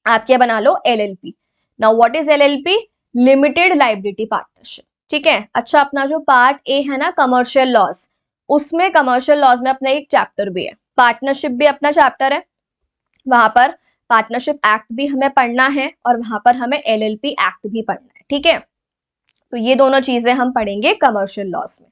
आप क्या बना लो, LLP. Now what is LLP, limited liability partnership. ठीक है, अच्छा, अपना जो पार्ट ए है ना, कमर्शियल लॉज, उसमें कमर्शियल लॉज में अपना एक चैप्टर भी है, पार्टनरशिप भी अपना चैप्टर है। वहां पर पार्टनरशिप एक्ट भी हमें पढ़ना है और वहां पर हमें एलएलपी एक्ट भी पढ़ना है। ठीक है, तो ये दोनों चीजें हम पढ़ेंगे कमर्शियल लॉज में।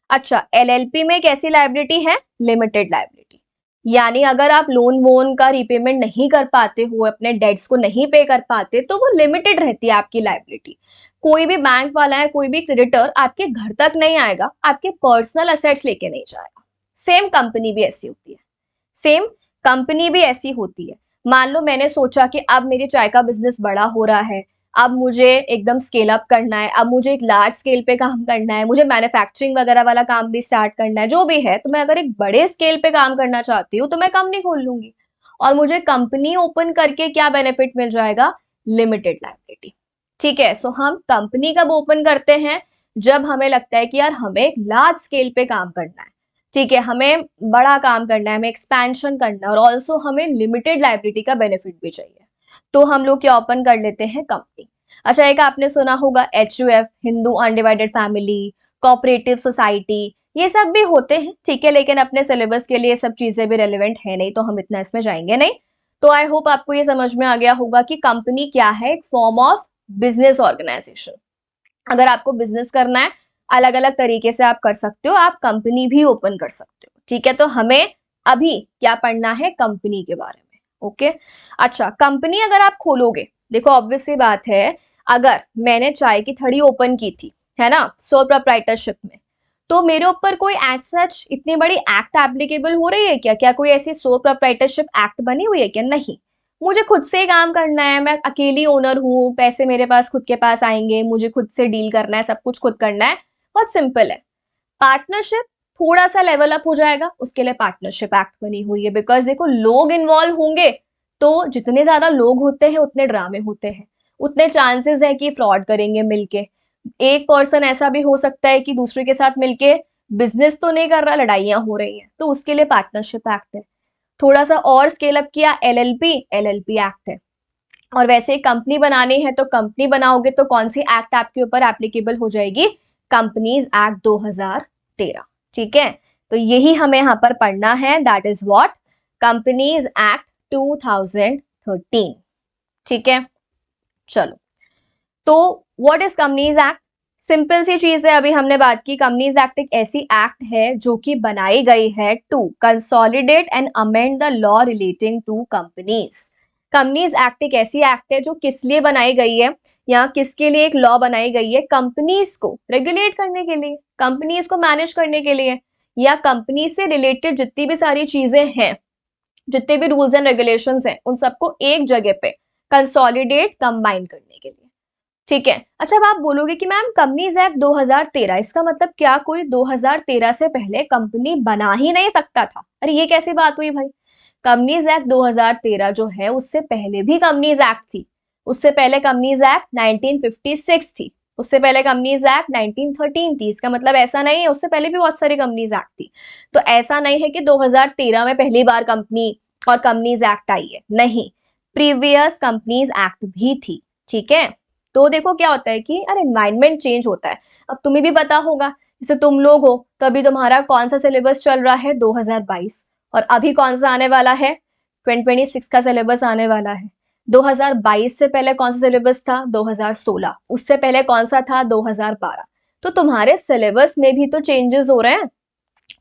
अच्छा, एलएलपी में कैसी लाइबिलिटी है, लिमिटेड लाइबिलिटी। यानी अगर आप लोन वोन का रीपेमेंट नहीं कर पाते हो, अपने डेट्स को नहीं पे कर पाते, तो वो लिमिटेड रहती है आपकी लाइबिलिटी। कोई भी बैंक वाला है, कोई भी क्रेडिटर आपके घर तक नहीं आएगा, आपके पर्सनल असेट्स लेके नहीं जाएगा। सेम कंपनी भी ऐसी होती है, सेम कंपनी भी ऐसी होती है। मान लो मैंने सोचा कि अब मेरी चाय का बिजनेस बड़ा हो रहा है, अब मुझे एकदम स्केल अप करना है, अब मुझे एक लार्ज स्केल पे काम करना है, मुझे मैन्युफैक्चरिंग वगैरह वाला काम भी स्टार्ट करना है, जो भी है, तो मैं अगर एक बड़े स्केल पे काम करना चाहती हूँ तो मैं कंपनी खोल लूंगी। और मुझे कंपनी ओपन करके क्या बेनिफिट मिल जाएगा, लिमिटेड लायबिलिटी। ठीक है, सो हम कंपनी कब ओपन करते हैं, जब हमें लगता है कि यार हमें एक लार्ज स्केल पे काम करना है, ठीक है, हमें बड़ा काम करना है, हमें एक्सपेंशन करना है और ऑल्सो हमें लिमिटेड लायबिलिटी का बेनिफिट भी चाहिए, तो हम लोग क्या ओपन कर लेते हैं, कंपनी। अच्छा, एक आपने सुना होगा HUF, Hindu undivided family, cooperative society, ये सब भी होते हैं, ठीक है, लेकिन अपने सिलेबस के लिए ये सब चीजें भी रेलिवेंट है नहीं, तो हम इतना इसमें जाएंगे नहीं। तो आई होप आपको ये समझ में आ गया होगा कि कंपनी क्या है, एक फॉर्म ऑफ बिजनेस ऑर्गेनाइजेशन। अगर आपको बिजनेस करना है, अलग अलग तरीके से आप कर सकते हो, आप कंपनी भी ओपन कर सकते हो, ठीक है। तो हमें अभी क्या पढ़ना है, कंपनी के बारे में। ओके, अच्छा, कंपनी अगर आप खोलोगे, देखो ऑब्वियस सी बात है, अगर मैंने चाय की थड़ी ओपन की थी, है ना, सोल प्रोप्राइटरशिप में, तो मेरे ऊपर कोई एज सच इतनी बड़ी एक्ट एप्लीकेबल हो रही है क्या, क्या कोई ऐसी सोल प्रोप्राइटरशिप एक्ट बनी हुई है क्या, नहीं। मुझे खुद से काम करना है, मैं अकेली ओनर हूँ, पैसे मेरे पास खुद के पास आएंगे, मुझे खुद से डील करना है, सब कुछ खुद करना है, बहुत सिंपल है। पार्टनरशिप थोड़ा सा लेवल अप हो जाएगा, उसके लिए पार्टनरशिप एक्ट बनी हुई है, बिकॉज देखो लोग इन्वॉल्व होंगे, तो जितने ज्यादा लोग होते हैं उतने ड्रामे होते हैं, उतने चांसेस है कि फ्रॉड करेंगे मिलके। एक पर्सन ऐसा भी हो सकता है कि दूसरे के साथ मिलके बिजनेस तो नहीं कर रहा, लड़ाइयां हो रही हैं, तो उसके लिए पार्टनरशिप एक्ट है। थोड़ा सा और स्केल अप किया, एलएलपी एक्ट है। और वैसे कंपनी बनानी है, तो कंपनी बनाओगे तो कौन सी एक्ट आपके ऊपर एप्लीकेबल हो जाएगी, कंपनीज एक्ट 2013। ठीक है, तो यही हमें यहाँ पर पढ़ना है, that is what, companies act 2013। ठीक है, चलो, तो what is companies act, simple सी चीज है, अभी हमने बात की, कंपनीज एक्ट एक ऐसी एक्ट है जो कि बनाई गई है to consolidate and amend the law relating to companies. Companies act एक ऐसी एक्ट है जो किस लिए बनाई गई है, या किसके लिए एक लॉ बनाई गई है, कंपनीज को रेगुलेट करने के लिए, कंपनीज को मैनेज करने के लिए, या कंपनी से रिलेटेड जितनी भी सारी चीजें हैं, जितने भी रूल्स एंड रेगुलेशंस हैं, उन सबको एक जगह पे कंसोलिडेट कंबाइन करने के लिए। ठीक है, अच्छा, अब आप बोलोगे कि मैम कंपनीज एक्ट 2013, इसका मतलब क्या कोई 2013 से पहले कंपनी बना ही नहीं सकता था, अरे ये कैसी बात हुई भाई। कंपनीज एक्ट 2013 जो है, उससे पहले भी कंपनीज एक्ट थी, उससे पहले कंपनीज एक्ट 1956 थी, उससे पहले कंपनीज एक्ट 1913 थी, इसका मतलब ऐसा नहीं है, उससे पहले भी बहुत सारी कंपनीज एक्ट थी। तो ऐसा नहीं है कि 2013 में पहली बार कंपनी और कंपनीज एक्ट आई है, नहीं, प्रीवियस कंपनीज एक्ट भी थी। ठीक है, तो देखो क्या होता है कि अरे एनवायरनमेंट चेंज होता है, अब तुम्हें भी पता होगा, जैसे तुम लोग हो, तो अभी तुम्हारा कौन सा सिलेबस चल रहा है, 2022, और अभी कौन सा आने वाला है, 2026 का सिलेबस आने वाला है। 2022 से पहले कौन सा सिलेबस था, 2016, उससे पहले कौन सा था, 2012। तो तुम्हारे सिलेबस में भी तो चेंजेस हो रहे हैं,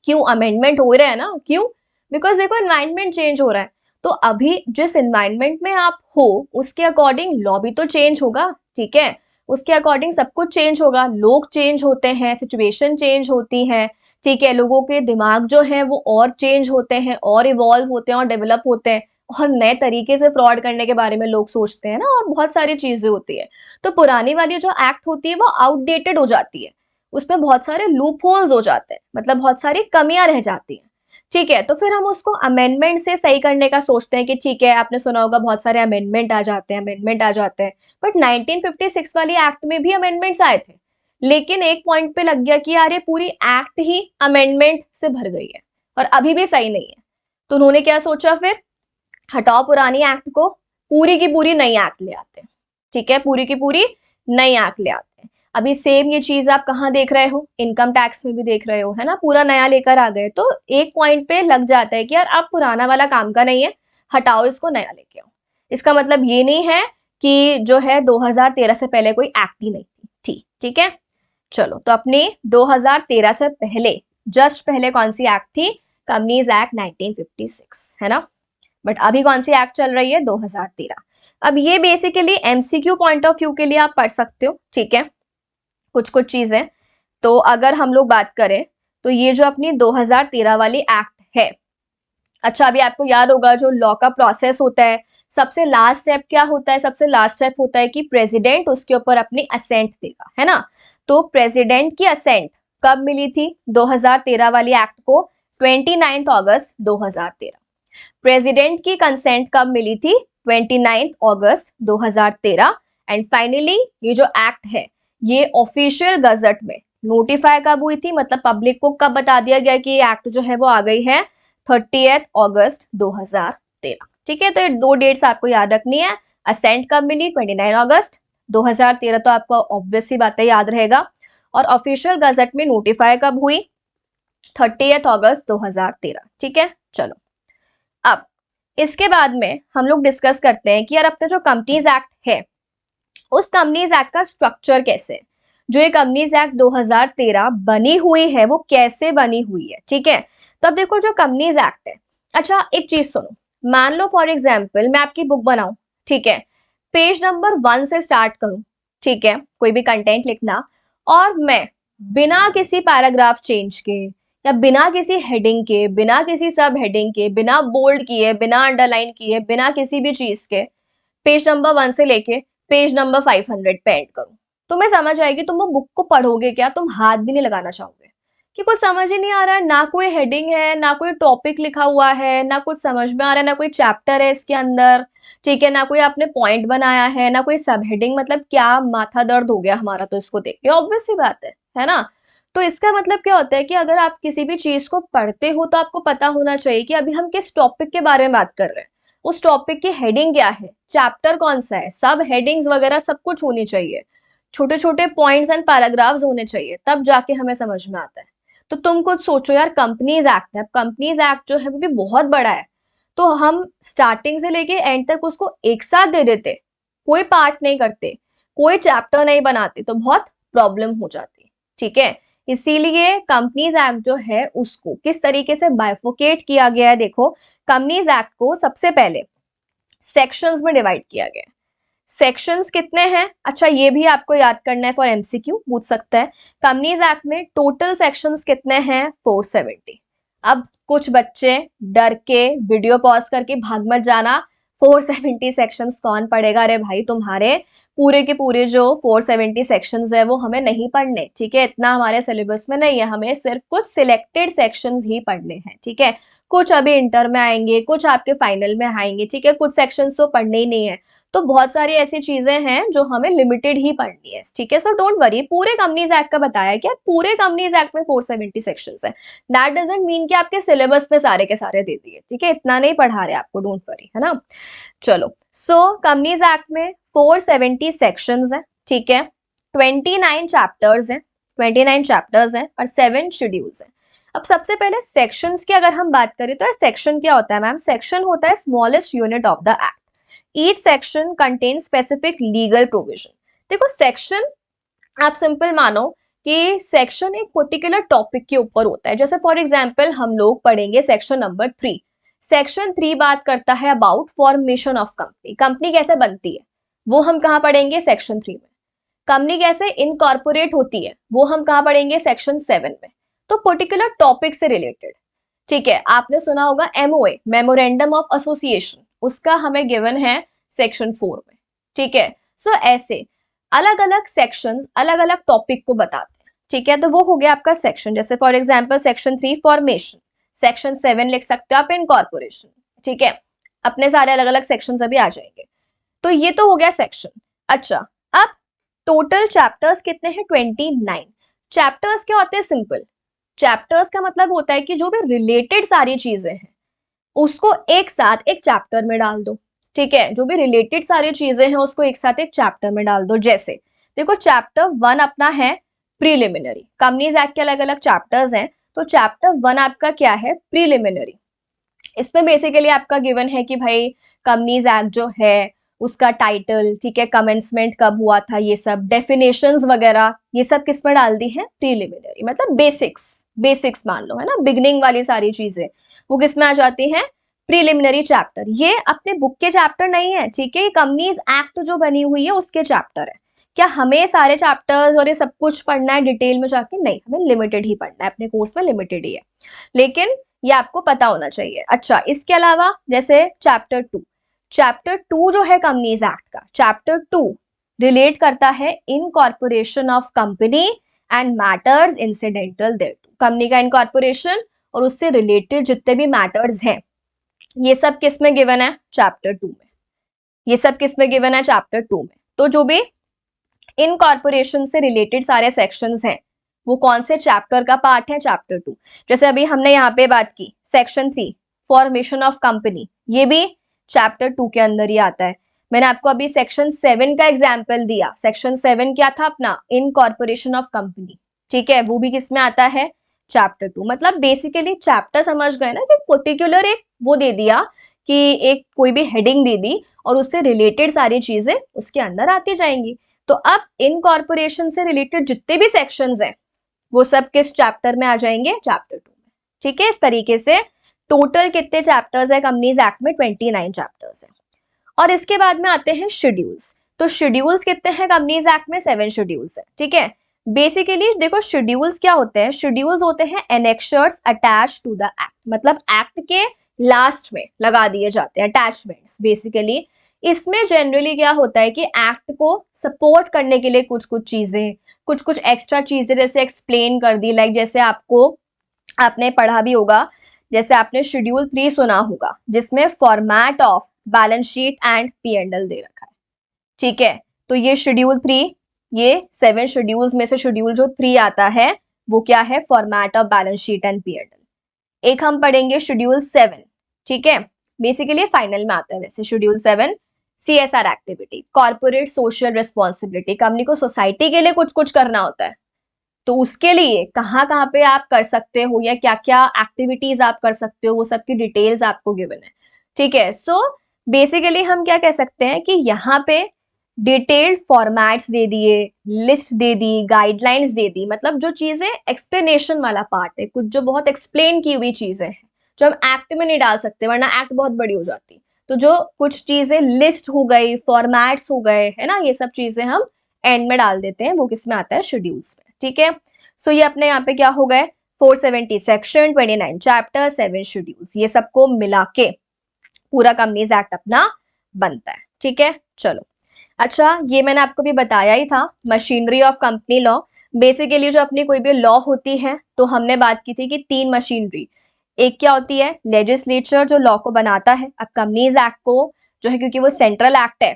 क्यों, अमेंडमेंट हो रहे हैं ना, क्यों, बिकॉज देखो एनवायरनमेंट चेंज हो रहा है, तो अभी जिस एनवायरनमेंट में आप हो उसके अकॉर्डिंग लॉ भी तो चेंज होगा। ठीक है, उसके अकॉर्डिंग सब कुछ चेंज होगा, लोग चेंज होते हैं, सिचुएशन चेंज होती है, ठीक है, लोगों के दिमाग जो है वो और चेंज होते हैं, और इवॉल्व होते हैं, और डेवलप होते हैं, और नए तरीके से फ्रॉड करने के बारे में लोग सोचते हैं ना, और बहुत सारी चीजें होती है। तो पुरानी वाली जो एक्ट होती है वो आउटडेटेड हो जाती है, उसमें बहुत सारे लूप होल्स हो जाते हैं, मतलब बहुत सारी कमियां रह जाती हैं। ठीक है, तो फिर हम उसको अमेंडमेंट से सही करने का सोचते हैं कि ठीक है, आपने सुना होगा बहुत सारे अमेंडमेंट आ जाते हैं, अमेंडमेंट आ जाते हैं, बट 1956 वाली एक्ट में भी अमेंडमेंट्स आए थे, लेकिन एक पॉइंट पे लग गया कि यार ये पूरी एक्ट ही अमेंडमेंट से भर गई है और अभी भी सही नहीं है। तो उन्होंने क्या सोचा फिर, हटाओ पुरानी एक्ट को, पूरी की पूरी नई एक्ट ले आते हैं। ठीक है, पूरी की पूरी नई एक्ट ले आते हैं। अभी सेम ये चीज आप कहाँ देख रहे हो, इनकम टैक्स में भी देख रहे हो, है ना, पूरा नया लेकर आ गए, तो एक पॉइंट पे लग जाता है कि यार अब पुराना वाला काम का नहीं है, हटाओ इसको, नया लेके आओ। इसका मतलब ये नहीं है कि जो है 2013 से पहले कोई एक्ट ही नहीं थी। ठीक है, चलो, तो अपने 2013 से पहले, जस्ट पहले कौन सी एक्ट थी, कंपनीज एक्ट 1956, है ना, बट अभी कौन सी एक्ट चल रही है, 2013। अब ये basically MCQ point of view के लिए आप पढ़ सकते हो। ठीक है, कुछ कुछ चीजें, तो अगर हम लोग बात करें, तो ये जो अपनी 2013 वाली एक्ट है, अच्छा, अभी आपको याद होगा जो लॉ का प्रोसेस होता है, सबसे लास्ट स्टेप क्या होता है, सबसे लास्ट स्टेप होता है कि प्रेसिडेंट उसके ऊपर अपनी असेंट देगा, है ना। तो प्रेसिडेंट की असेंट कब मिली थी, 2013 वाली एक्ट को, 29 अगस्त 2013। प्रेसिडेंट की कंसेंट कब मिली थी? 29 अगस्त 2013। एंड फाइनली ये जो एक्ट है ये ऑफिशियल गजट में नोटिफाई कब हुई थी, मतलब पब्लिक को कब बता दिया गया कि ये एक्ट जो है वो आ गई है? 30 अगस्त 2013। ठीक है, तो ये दो डेट्स आपको याद रखनी है। असेंट कब मिली? 29 अगस्त 2013, तो आपको ऑब्वियस सी बात है याद रहेगा। और ऑफिशियल गजट में नोटिफाई कब हुई? 30 अगस्त 2013। ठीक है, चलो अब इसके बाद में हम लोग डिस्कस करते हैं कि यार अपना जो कंपनीज एक्ट है उस कंपनीज एक्ट का स्ट्रक्चर कैसे है, जो ये कंपनीज एक्ट 2013 बनी हुई है वो कैसे बनी हुई है। ठीक है, तो अब देखो जो कंपनीज एक्ट है, अच्छा एक चीज सुनो, मान लो फॉर एग्जाम्पल मैं आपकी बुक बनाऊं, ठीक है, पेज नंबर 1 से स्टार्ट करूं, ठीक है, कोई भी कंटेंट लिखना, और मैं बिना किसी पैराग्राफ चेंज के या बिना किसी हेडिंग के, बिना किसी सब हेडिंग के, बिना बोल्ड किए, बिना अंडरलाइन किए, बिना किसी भी चीज के पेज नंबर 1 से लेके पेज नंबर 500 पे एंड करूं, तुम्हें समझ आएगी? तुम वो बुक को पढ़ोगे क्या? तुम हाथ भी नहीं लगाना चाहोगे कि कुछ समझ ही नहीं आ रहा है, ना कोई हेडिंग है, ना कोई टॉपिक लिखा हुआ है, ना कुछ समझ में आ रहा है, ना कोई चैप्टर है इसके अंदर, ठीक है, ना कोई आपने पॉइंट बनाया है, ना कोई सब हेडिंग, मतलब क्या माथा दर्द हो गया हमारा तो इसको देख के, ऑब्वियस सी बात है ना? तो इसका मतलब क्या होता है कि अगर आप किसी भी चीज को पढ़ते हो तो आपको पता होना चाहिए कि अभी हम किस टॉपिक के बारे में बात कर रहे हैं, उस टॉपिक की हेडिंग क्या है, चैप्टर कौन सा है, सब हेडिंग्स वगैरह सब कुछ होनी चाहिए, छोटे छोटे पॉइंट्स एंड पैराग्राफ्स होने चाहिए, तब जाके हमें समझ में आता है। तो तुम कुछ सोचो यार, कंपनीज एक्ट है, कंपनीज एक्ट जो है वो भी बहुत बड़ा है, तो हम स्टार्टिंग से लेके एंड तक उसको एक साथ दे देते, कोई पार्ट नहीं करते, कोई चैप्टर नहीं बनाते, तो बहुत प्रॉब्लम हो जाती। ठीक है, इसीलिए कंपनीज एक्ट जो है उसको किस तरीके से बाइफोकेट किया गया है, देखो कंपनीज एक्ट को सबसे पहले सेक्शंस में डिवाइड किया गया है। सेक्शंस कितने हैं? अच्छा ये भी आपको याद करना है, फॉर एमसीक्यू पूछ सकता है। कंपनीज एक्ट में टोटल सेक्शंस कितने हैं? 470। अब कुछ बच्चे डर के वीडियो पॉज करके भाग मत जाना, 470 सेक्शंस कौन पढ़ेगा? अरे भाई तुम्हारे पूरे के पूरे जो 470 सेक्शंस है वो हमें नहीं पढ़ने, ठीक है, इतना हमारे सिलेबस में नहीं है, हमें सिर्फ कुछ सिलेक्टेड सेक्शंस ही पढ़ने हैं। ठीक है, कुछ अभी इंटर में आएंगे, कुछ आपके फाइनल में आएंगे, ठीक है, कुछ सेक्शंस तो पढ़ने ही नहीं है, तो बहुत सारी ऐसी चीजें हैं जो हमें लिमिटेड ही पढ़नी है। ठीक है, सो डोंट वरी, पूरे कंपनीज एक्ट का बताया क्या, पूरे कंपनीज एक्ट में 470 सेक्शंस है, दैट डजंट मीन कि आपके सिलेबस में सारे के सारे दे दिए, ठीक है, इतना नहीं पढ़ा रहे आपको, डोंट वरी, है ना? चलो, सो कंपनीज एक्ट में 470 सेक्शंस है, ठीक है, 29 चैप्टर्स हैं, 29 चैप्टर्स हैं और 7 शेड्यूल्स हैं। अब सबसे पहले सेक्शंस की अगर हम बात करें तो सेक्शन क्या होता है मैम? सेक्शन होता है smallest unit of the act. Each section contain specific legal provision. देखो सेक्शन आप सिंपल मानो कि सेक्शन एक पर्टिकुलर टॉपिक के ऊपर होता है, जैसे फॉर एग्जांपल हम लोग पढ़ेंगे सेक्शन नंबर 3। सेक्शन 3 बात करता है about formation of company, company कैसे बनती है वो हम कहाँ पढ़ेंगे? सेक्शन 3 में। कंपनी कैसे इनकॉर्पोरेट होती है वो हम कहाँ पढ़ेंगे? सेक्शन 7 में। तो पर्टिकुलर टॉपिक से रिलेटेड, ठीक है, आपने सुना होगा एमओए, मेमोरेंडम ऑफ एसोसिएशन, उसका हमें गिवन है सेक्शन 4 में। ठीक है, सो ऐसे अलग अलग सेक्शंस अलग अलग टॉपिक को बताते हैं। ठीक है, तो वो हो गया आपका सेक्शन, जैसे for example section 3 formation, section 7 लिख सकते हो आप इनकॉर्पोरेशन। ठीक है, अपने सारे अलग अलग सेक्शंस अभी आ जाएंगे। तो ये तो हो गया सेक्शन। अच्छा, अब टोटल चैप्टर्स कितने हैं? 29। चैप्टर्स क्या होते हैं? सिंपल, चैप्टर्स का मतलब होता है कि जो भी रिलेटेड सारी चीजें हैं उसको एक साथ एक चैप्टर में डाल दो। ठीक है, जो भी रिलेटेड सारी चीजें हैं उसको एक साथ एक चैप्टर में डाल दो। जैसे देखो चैप्टर 1 अपना है प्रीलिमिनरी, कंपनीज एक्ट के अलग अलग चैप्टर्स हैं, तो चैप्टर 1 आपका क्या है? प्रीलिमिनरी। इसमें बेसिकली आपका गिवन है कि भाई कंपनीज एक्ट जो है उसका टाइटल, ठीक है, कमेंसमेंट कब हुआ था, ये सब डेफिनेशंस वगैरह ये सब किस में डाल दी है? प्रीलिमिनरी, मतलब बेसिक्स, बेसिक्स मान लो, है ना, बिगनिंग वाली सारी चीजें वो किस में आ जाती हैं? Preliminary chapter. ये अपने बुक के चैप्टर नहीं है, ठीक है, ये कंपनीज एक्ट जो बनी हुई है उसके चैप्टर है। क्या हमें सारे चैप्टर्स और ये सब कुछ पढ़ना है डिटेल में जाके? नहीं, हमें लिमिटेड ही पढ़ना है, अपने कोर्स में लिमिटेड ही है, लेकिन ये आपको पता होना चाहिए। अच्छा, इसके अलावा जैसे चैप्टर 2, चैप्टर 2 जो है कंपनीज एक्ट का, चैप्टर 2 रिलेट करता है incorporation of company and matters incidental thereto, company का इनकॉर्पोरेशन और उससे रिलेटेड जितने भी मैटर्स हैं ये सब किस में गिवन है? चैप्टर 2 में। ये सब किस में गिवन है? चैप्टर 2 में। तो जो भी इनकॉर्पोरेशन से रिलेटेड सारे सेक्शंस हैं वो कौन से चैप्टर का पार्ट है? चैप्टर 2। जैसे अभी हमने यहाँ पे बात की सेक्शन 3 फॉर्मेशन ऑफ कंपनी, ये भी चैप्टर 2 के अंदर ही आता है। मैंने आपको अभी सेक्शन 7 का एग्जाम्पल दिया। सेक्शन 7 क्या था अपना? इनकॉर्पोरेशन ऑफ कंपनी, ठीक है, वो भी किस में आता है? चैप्टर 2। मतलब बेसिकली चैप्टर समझ गए ना कि पर्टिकुलर एक वो दे दिया कि एक कोई भी हेडिंग दे दी और उससे रिलेटेड सारी चीजें उसके अंदर आती जाएंगी। तो अब इनकॉर्पोरेशन से रिलेटेड जितने भी सेक्शंस हैं वो सब किस चैप्टर में आ जाएंगे? चैप्टर 2 में, ठीक है। इस तरीके से टोटल कितने चैप्टर्स है कंपनीज एक्ट में? 29 चैप्टर्स है। और इसके बाद में आते हैं शेड्यूल्स। तो शेड्यूल्स कितने हैं कंपनीज एक्ट में? 7 शेड्यूल्स है, ठीक है। बेसिकली देखो शेड्यूल्स क्या होते हैं? शेड्यूल्स होते हैं annexures attach to the act, मतलब एक्ट के लास्ट में लगा दिए जाते हैं अटैचमेंट्स। बेसिकली इसमें जनरली क्या होता है कि एक्ट को सपोर्ट करने के लिए कुछ कुछ चीजें, कुछ कुछ एक्स्ट्रा चीजें जैसे एक्सप्लेन कर दी, लाइक जैसे आपने पढ़ा भी होगा, जैसे आपने शेड्यूल 3 सुना होगा जिसमें format of balance sheet and P&L दे रखा है, ठीक है। तो ये शेड्यूल 3, ये 7 शेड्यूल्स में से शेड्यूल जो 3 आता है वो क्या है? Format of balance sheet and P&L। एक हम पढ़ेंगे शेड्यूल 7, ठीक है। बेसिकली फाइनल में आता है वैसे schedule 7, CSR activity, corporate social responsibility. Company को सोसाइटी के लिए कुछ कुछ करना होता है, तो उसके लिए कहाँ कहाँ पे आप कर सकते हो या क्या क्या एक्टिविटीज आप कर सकते हो वो सब की डिटेल्स आपको गिवन है, ठीक है। सो बेसिकली हम क्या कह सकते हैं कि यहाँ पे डिटेल्ड फॉर्मेट्स दे दिए, लिस्ट दे दी, गाइडलाइंस दे दी, मतलब जो चीजें एक्सप्लेनेशन वाला पार्ट है, कुछ जो बहुत एक्सप्लेन की हुई चीजें हैं जो हम एक्ट में नहीं डाल सकते वरना एक्ट बहुत बड़ी हो जाती। तो जो कुछ चीजें लिस्ट हो गई, फॉर्मेट्स हो गए, है ना, ये सब चीजें हम एंड में डाल देते हैं, वो किस में आता है? शेड्यूल्स में, ठीक है। सो ये अपने यहाँ पे क्या हो गए? 470 सेक्शन, 29 चैप्टर, 7 शेड्यूल्स, ये सबको मिला के पूरा कंपनीज एक्ट अपना बनता है, ठीक है। चलो अच्छा, ये मैंने आपको भी बताया ही था, machinery of company law. Basically जो अपनी कोई भी लॉ होती है तो हमने बात की थी कि 3 मशीनरी, एक क्या होती है? लेजिस्लेचर जो लॉ को बनाता है। अब कंपनीज एक्ट को जो है, क्योंकि वो सेंट्रल एक्ट है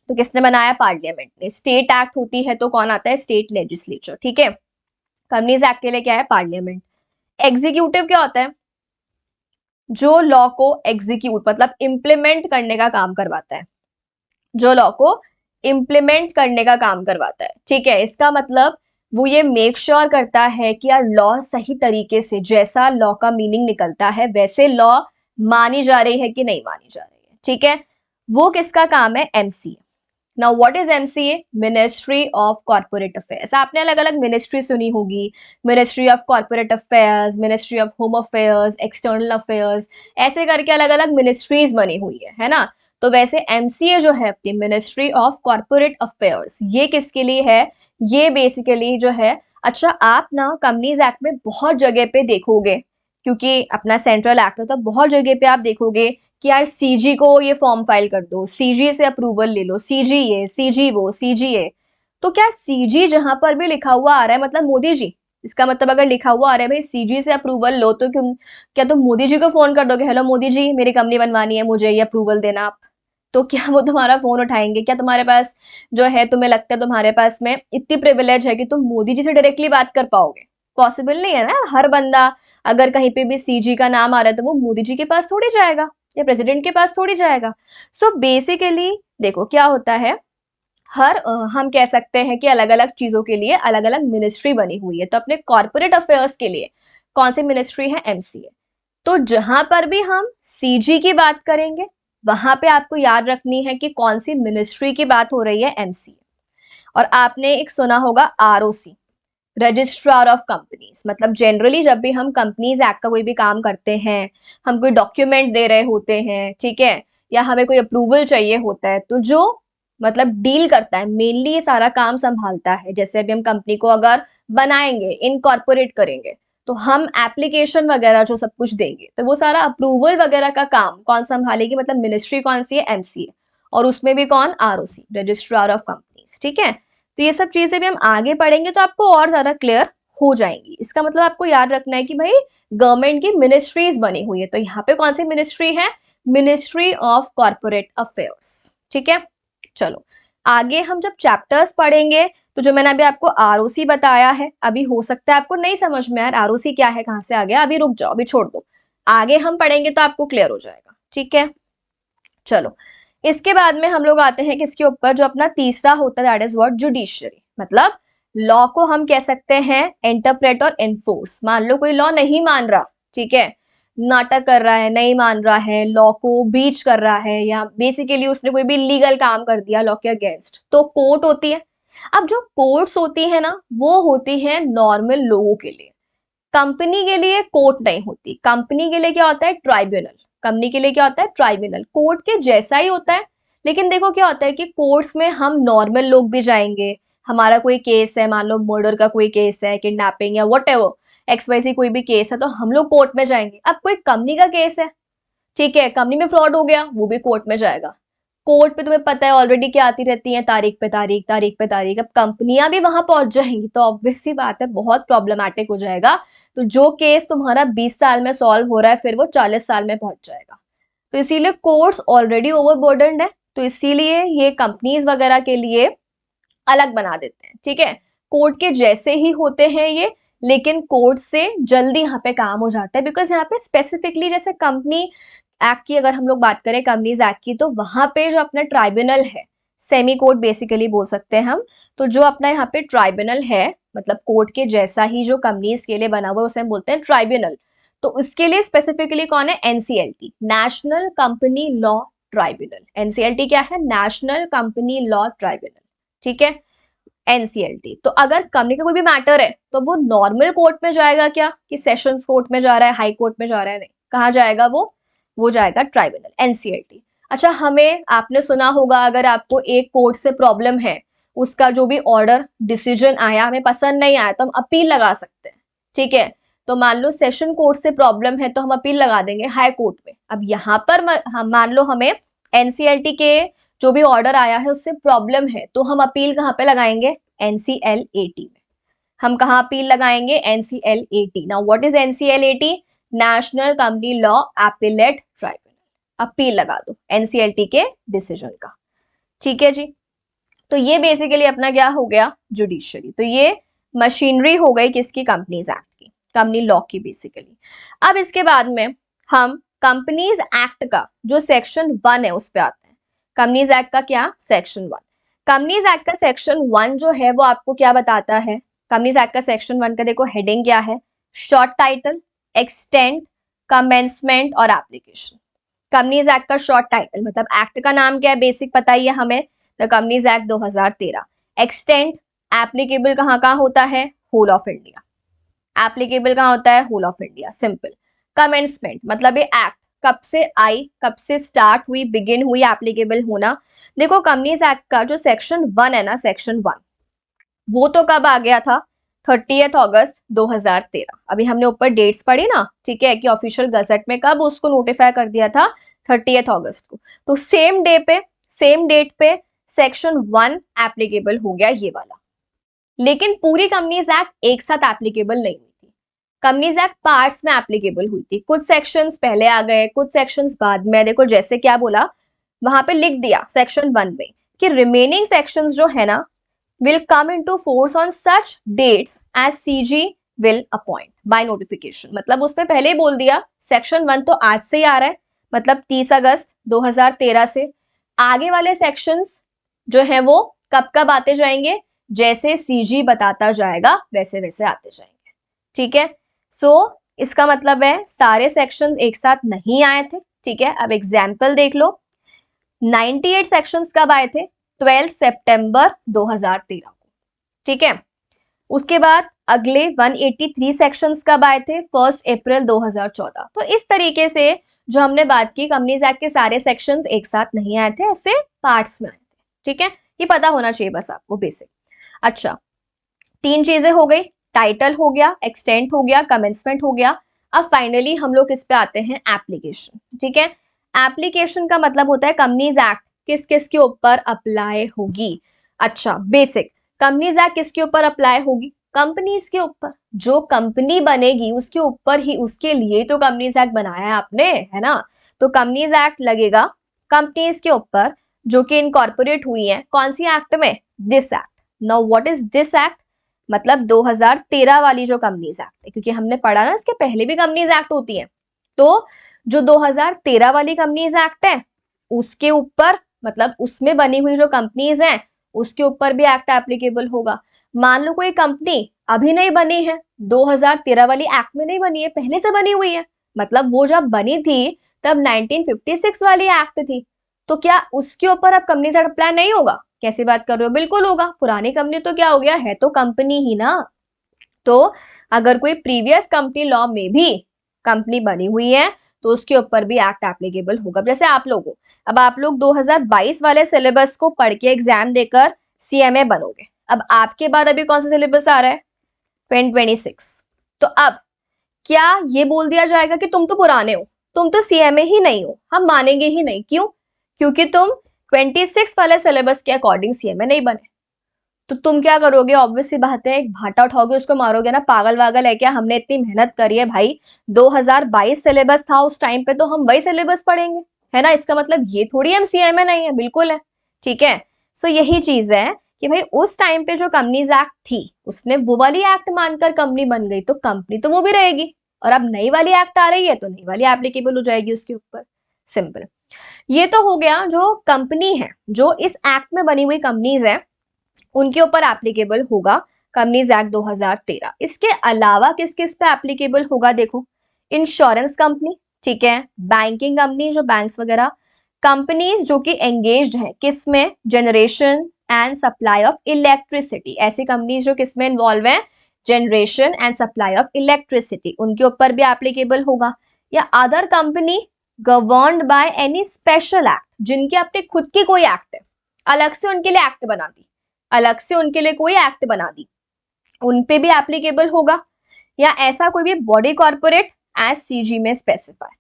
तो किसने बनाया? पार्लियामेंट ने। स्टेट एक्ट होती है तो कौन आता है? स्टेट लेजिस्लेचर, ठीक है। कंपनीज एक्ट के लिए क्या है? पार्लियामेंट। एग्जीक्यूटिव क्या होता है? जो लॉ को एग्जीक्यूट मतलब इम्प्लीमेंट करने का काम करवाता है, जो लॉ को इम्प्लीमेंट करने का काम करवाता है, ठीक है। इसका मतलब वो ये मेक श्योर करता है कि यार लॉ सही तरीके से, जैसा लॉ का मीनिंग निकलता है वैसे लॉ मानी जा रही है कि नहीं मानी जा रही है, ठीक है। वो किसका काम है? MCA. Now what is MCA? Ministry of corporate affairs. आपने अलग अलग मिनिस्ट्री सुनी होगी, ministry of corporate affairs, ministry of home affairs, external affairs, ऐसे करके अलग अलग मिनिस्ट्रीज बनी हुई है ना। तो वैसे एमसीए जो है अपनी मिनिस्ट्री ऑफ कॉर्पोरेट अफेयर्स, ये किसके लिए है? ये बेसिकली जो है, अच्छा आप ना कंपनीज एक्ट में बहुत जगह पे देखोगे, क्योंकि अपना सेंट्रल एक्ट होता है, बहुत जगह पे आप देखोगे कि यार सीजी को ये फॉर्म फाइल कर दो, सीजी से अप्रूवल ले लो, सीजी ये, सीजी वो, सीजी ये। तो क्या सीजी जहां पर भी लिखा हुआ आ रहा है मतलब मोदी जी? इसका मतलब अगर लिखा हुआ आ रहा है भाई सीजी से अप्रूवल लो, तो क्यों, क्या तुम मोदी जी को फोन कर दोगे, हेलो मोदी जी मेरी कंपनी बनवानी है, मुझे ये अप्रूवल देना आप? तो क्या वो तुम्हारा फोन उठाएंगे? क्या तुम्हारे पास जो है, तुम्हें लगता है तुम्हारे पास में इतनी प्रिविलेज है कि तुम मोदी जी से डायरेक्टली बात कर पाओगे? पॉसिबल नहीं है ना। हर बंदा अगर कहीं पे भी सीजी का नाम आ रहा है तो वो मोदी जी के पास थोड़ी जाएगा या प्रेसिडेंट के पास थोड़ी जाएगा। सो बेसिकली देखो क्या होता है, हम कह सकते हैं कि अलग अलग चीजों के लिए अलग अलग मिनिस्ट्री बनी हुई है। तो अपने कॉर्पोरेट अफेयर्स के लिए कौन सी मिनिस्ट्री है? एमसीए। तो जहां पर भी हम सीजी की बात करेंगे वहां पे आपको याद रखनी है कि कौन सी मिनिस्ट्री की बात हो रही है? एमसीए। और आपने एक सुना होगा आरओसी, रजिस्ट्रार ऑफ कंपनीज। मतलब जनरली जब भी हम कंपनीज एक्ट का कोई भी काम करते हैं, हम कोई डॉक्यूमेंट दे रहे होते हैं, ठीक है, या हमें कोई अप्रूवल चाहिए होता है, तो जो मतलब डील करता है, मेनली ये सारा काम संभालता है। जैसे अभी हम कंपनी को अगर बनाएंगे, इनकॉर्पोरेट करेंगे, तो हम एप्लीकेशन वगैरह जो सब कुछ देंगे, तो वो सारा अप्रूवल वगैरह का काम कौन संभालेगी? मतलब मिनिस्ट्री कौन सी है? एमसीए। और उसमें भी कौन? आरओसी, रजिस्ट्रार ऑफ कंपनीज, ठीक है। तो ये सब चीजें भी हम आगे पढ़ेंगे तो आपको और ज्यादा क्लियर हो जाएंगी। इसका मतलब आपको याद रखना है कि भाई गवर्नमेंट की मिनिस्ट्रीज बनी हुई है, तो यहाँ पे कौन सी मिनिस्ट्री है, मिनिस्ट्री ऑफ कॉर्पोरेट अफेयर्स। ठीक है, चलो आगे हम जब चैप्टर्स पढ़ेंगे तो जो मैंने अभी आपको आरओसी बताया है, अभी हो सकता है आपको नहीं समझ में यार आरओसी क्या है, कहाँ से आ गया, अभी रुक जाओ, अभी छोड़ दो, आगे हम पढ़ेंगे तो आपको क्लियर हो जाएगा। ठीक है, चलो इसके बाद में हम लोग आते हैं किसके ऊपर, जो अपना तीसरा होता है दैट इज व्हाट, जुडिशियरी। मतलब लॉ को हम कह सकते हैं इंटरप्रेट और एनफोर्स। मान लो कोई लॉ नहीं मान रहा, ठीक है, नाटक कर रहा है, नहीं मान रहा है, लॉ को बीच कर रहा है, या बेसिकली उसने कोई भी लीगल काम कर दिया लॉ के अगेंस्ट, तो कोर्ट होती है। अब जो कोर्ट्स होती है ना, वो होती है नॉर्मल लोगों के लिए, कंपनी के लिए कोर्ट नहीं होती। कंपनी के लिए क्या होता है, ट्राइब्यूनल। कंपनी के लिए क्या होता है, ट्राइब्यूनल, कोर्ट के जैसा ही होता है। लेकिन देखो क्या होता है कि कोर्ट्स में हम नॉर्मल लोग भी जाएंगे, हमारा कोई केस है, मान लो मर्डर का कोई केस है, किडनैपिंग या वट एवर एक्सवाइसी कोई भी केस है, तो हम लोग कोर्ट में जाएंगे। अब कोई कंपनी का केस है, ठीक है, कंपनी में फ्रॉड हो गया, वो भी कोर्ट में जाएगा। कोर्ट पे तुम्हें पता है ऑलरेडी क्या आती रहती है, तारीख पे तारीख, तारीख पे तारीख। अब कंपनियां भी वहां पहुंच जाएंगी तो ऑब्वियस सी बात है बहुत प्रॉब्लमैटिक हो जाएगा। तो जो केस तुम्हारा 20 साल में सॉल्व हो रहा है, फिर वो 40 साल में पहुंच जाएगा। तो इसीलिए कोर्ट्स ऑलरेडी ओवरबर्डन्ड है, तो इसीलिए ये कंपनीज वगैरह के लिए अलग बना देते हैं। ठीक है, कोर्ट के जैसे ही होते हैं ये, लेकिन कोर्ट से जल्दी यहाँ पे काम हो जाता है, बिकॉज यहाँ पे स्पेसिफिकली जैसे कंपनी एक्ट की अगर हम लोग बात करें, कंपनीज एक्ट की, तो वहां पे जो अपना ट्राइब्यूनल है, सेमी कोर्ट बेसिकली बोल सकते हैं हम, तो जो अपना यहाँ पे ट्राइब्यूनल है, मतलब कोर्ट के जैसा ही जो कंपनीज के लिए बना हुआ है उसे हम बोलते हैं ट्राइब्यूनल। तो उसके लिए स्पेसिफिकली कौन है, NCLT, national company law tribunal. NCLT क्या है, नेशनल कंपनी लॉ ट्राइब्यूनल। ठीक है, एनसीएलटी। तो अगर कंपनी का कोई भी मैटर है तो वो नॉर्मल कोर्ट में जाएगा क्या, कि सेशंस कोर्ट में जा रहा है, हाई कोर्ट में जा रहा है, नहीं, कहाँ जाएगा वो जाएगा ट्राइब्यूनल, एनसीएलटी। अच्छा, हमें आपने सुना होगा अगर आपको एक कोर्ट से प्रॉब्लम है, उसका जो भी ऑर्डर डिसीजन आया हमें पसंद नहीं आया, तो हम अपील लगा सकते हैं। ठीक है, तो मान लो सेशन कोर्ट से प्रॉब्लम है तो हम अपील लगा देंगे हाई कोर्ट में। अब यहाँ पर हम मान लो हमें एनसीएलटी के जो भी ऑर्डर आया है उससे प्रॉब्लम है, तो हम अपील कहाँ पे लगाएंगे, एनसीएलएटी में। हम कहाँ अपील लगाएंगे, NCLAT. Now what is NCLAT, national company law appellate tribunal. Appeal लगा दो एनसीएलटी के डिसीजन का। ठीक है जी, तो ये बेसिकली अपना क्या हो गया, जुडिशियरी। तो ये मशीनरी हो गई किसकी, कंपनीज एक्ट की, कंपनी लॉ की बेसिकली। अब इसके बाद में हम कंपनीज एक्ट का जो सेक्शन 1 है उस पर आते हैं। कंपनीज एक्ट का क्या, सेक्शन 1। कंपनीज एक्ट का सेक्शन 1 जो है वो आपको क्या बताता है, कंपनीज एक्ट का सेक्शन 1 का देखो हेडिंग क्या है, शॉर्ट टाइटल, एक्सटेंड, कमेंसमेंट और एप्लीकेशन। कंपनीज एक्ट का शॉर्ट टाइटल मतलब एक्ट का नाम क्या है, बेसिक पता ही है हमें, the companies act 2013। Extend, applicable कहाँ कहाँ होता है, होल ऑफ इंडिया। एप्लीकेबल कहाँ होता है, whole of India, simple. Commencement मतलब ये एक्ट कब से आई, कब से स्टार्ट हुई, बिगिन हुई एप्लीकेबल होना। देखो कंपनीज एक्ट का जो सेक्शन 1 है ना, सेक्शन 1 वो तो कब आ गया था, 30 अगस्त 2013। अभी हमने ऊपर डेट्स पढ़ी ना, ठीक है, कि ऑफिशियल गजट में कब उसको नोटिफाई कर दिया था, 30 अगस्त को। तो सेम डेट पे सेक्शन 1 एप्लीकेबल हो गया ये वाला। लेकिन पूरी कंपनीज एक्ट एक साथ एप्लीकेबल नहीं हुई थी, कंपनीज एक्ट पार्ट्स में एप्लीकेबल हुई थी। कुछ सेक्शंस पहले आ गए, कुछ सेक्शंस बाद में। देखो जैसे क्या बोला, वहां पे लिख दिया सेक्शन 1 में कि रिमेनिंग सेक्शंस जो है ना will come into force on such dates as CG will appoint by notification। मतलब उसमें पहले ही बोल दिया सेक्शन 1 तो आज से ही आ रहा है, मतलब 30 अगस्त 2013 से। आगे वाले सेक्शंस जो है वो कब कब आते जाएंगे, जैसे सीजी बताता जाएगा वैसे वैसे आते जाएंगे। ठीक है, सो इसका मतलब है सारे सेक्शंस एक साथ नहीं आए थे। ठीक है, अब एग्जाम्पल देख लो, 98 सेक्शंस कब आए थे, 12 सितंबर 2013 को। ठीक है, उसके बाद अगले 183 सेक्शंस कब आए थे, 1 अप्रैल 2014। तो इस तरीके से जो हमने बात की, कंपनीज एक्ट के सारे सेक्शंस एक साथ नहीं आए थे, ऐसे पार्ट्स में आए थे। ठीक है, ये पता होना चाहिए बस आपको बेसिक। अच्छा, 3 चीजें हो गई, टाइटल हो गया, एक्सटेंट हो गया, कमेंसमेंट हो गया। अब फाइनली हम लोग इस पे आते हैं एप्लीकेशन। ठीक है, एप्लीकेशन का मतलब होता है कंपनीज एक्ट किस किस के ऊपर अप्लाई होगी। अच्छा, बेसिक कंपनीज एक्ट किसके ऊपर अप्लाई होगी, कंपनीज के ऊपर। जो कंपनी बनेगी उसके ऊपर ही, उसके लिए तो कंपनीज एक्ट बनाया है आपने, है ना। तो कंपनीज एक्ट लगेगा कंपनीज के ऊपर जो कि इनकॉर्पोरेट हुई है कौन सी एक्ट में, this act. Now what is this act, मतलब 2013 वाली जो कंपनीज एक्ट है, क्योंकि हमने पढ़ा ना इसके पहले भी कंपनीज एक्ट होती है। तो जो 2013 वाली कंपनीज एक्ट है उसके ऊपर, मतलब उसमें बनी हुई जो कंपनीज हैं उसके ऊपर भी एक्ट एप्लीकेबल होगा। मान लो कोई कंपनी अभी नहीं बनी है, 2013 वाली एक्ट में नहीं बनी है, पहले से बनी हुई है, मतलब वो जब बनी थी तब 1956 वाली एक्ट थी, तो क्या उसके ऊपर अब कंपनीज एक्ट अप्लाई नहीं होगा? कैसी बात कर रहे हो, बिल्कुल होगा। पुरानी कंपनी तो क्या हो गया, है तो कंपनी ही ना। तो अगर कोई प्रीवियस कंपनी लॉ में भी कंपनी बनी हुई है तो उसके ऊपर भी एक्ट एप्लीकेबल होगा। जैसे आप लोगों, अब आप लोग 2022 वाले सिलेबस को पढ़ के एग्जाम देकर सीएमए बनोगे। अब आपके बाद अभी कौन सा सिलेबस आ रहा है, 2026। तो अब क्या ये बोल दिया जाएगा कि तुम तो पुराने हो, तुम तो सीएमए ही नहीं हो? हम मानेंगे ही नहीं। क्यों? क्योंकि तुम 26 वाले सिलेबस के अकॉर्डिंग सीएमए नहीं बने। तो तुम क्या करोगे, ऑब्वियस सी बात है, एक भाटा उठाओगे उसको मारोगे ना, पागल वागल है क्या, हमने इतनी मेहनत करी है भाई, 2022 सिलेबस था उस टाइम पे, तो हम वही सिलेबस पढ़ेंगे, है ना। इसका मतलब ये थोड़ी हम सीएमए नहीं है, बिल्कुल है। ठीक है, सो यही चीज है कि भाई उस टाइम पे जो कंपनीज एक्ट थी उसने वो वाली एक्ट मानकर कंपनी बन गई, तो कंपनी तो वो भी रहेगी। और अब नई वाली एक्ट आ रही है तो नई वाली एप्लीकेबल हो जाएगी उसके ऊपर, सिंपल। ये तो हो गया जो कंपनी है, जो इस एक्ट में बनी हुई कंपनीज है उनके ऊपर एप्लीकेबल होगा कंपनीज एक्ट 2013। इसके अलावा किस किस पे एप्लीकेबल होगा, देखो, इंश्योरेंस कंपनी, ठीक है, बैंकिंग कंपनी जो बैंक्स वगैरह, कंपनीज जो कि एंगेज्ड है किस में, generation and supply of electricity, ऐसी कंपनीज जो किस में इन्वॉल्व है, generation and supply of electricity, उनके ऊपर भी एप्लीकेबल होगा। या other company governed by any special act, जिनके अपने खुद की कोई एक्ट है, अलग से उनके लिए एक्ट बना दी, अलग से उनके लिए कोई एक्ट बना दी, उन पे भी एप्लीकेबल होगा। या ऐसा कोई भी बॉडी कॉर्पोरेट एज सीजी में स्पेसिफाई,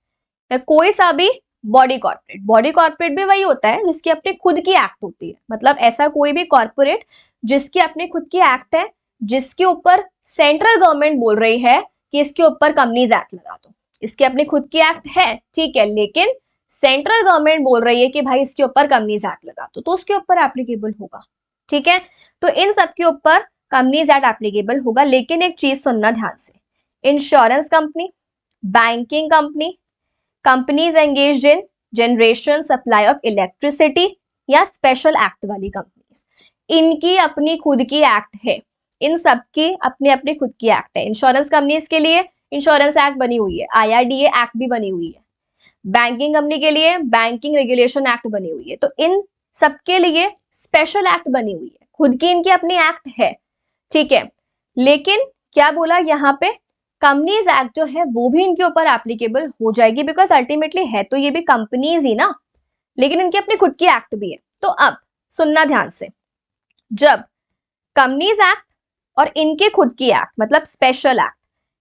या कोई सा भी बॉडी कॉर्पोरेट, बॉडी कॉर्पोरेट भी वही होता है जिसकी अपनी खुद की एक्ट होती है, मतलब ऐसा कोई भी कॉर्पोरेट जिसकी अपनी खुद की एक्ट है, जिसके ऊपर सेंट्रल गवर्नमेंट बोल रही है कि इसके ऊपर कंपनीज एक्ट लगा दो, इसकी अपनी खुद की एक्ट है, ठीक है, लेकिन सेंट्रल गवर्नमेंट बोल रही है कि भाई इसके ऊपर कंपनीज एक्ट लगा दो, तो उसके ऊपर एप्लीकेबल होगा। ठीक है, तो इन सब के ऊपर कंपनीज एक्ट एप्लीकेबल होगा। लेकिन एक चीज सुनना ध्यान से, insurance company, banking company, companies engaged in generation supply of electricity या स्पेशल एक्ट वाली कंपनीज, इनकी अपनी खुद की एक्ट है, इन सबकी अपनी अपनी खुद की एक्ट है। इंश्योरेंस कंपनीज के लिए इंश्योरेंस एक्ट बनी हुई है, आईआरडीए एक्ट भी बनी हुई है। बैंकिंग कंपनी के लिए बैंकिंग रेगुलेशन एक्ट बनी हुई है। तो इन सबके लिए स्पेशल एक्ट बनी हुई है, खुद की इनकी अपनी एक्ट है, ठीक है। लेकिन क्या बोला यहाँ पे, कंपनीज एक्ट जो है वो भी इनके ऊपर एप्लीकेबल हो जाएगी, बिकॉज अल्टीमेटली है तो ये भी कंपनीज ही ना, लेकिन इनकी अपनी खुद की एक्ट भी है। तो अब सुनना ध्यान से, जब कंपनीज एक्ट और इनके खुद की एक्ट मतलब स्पेशल एक्ट,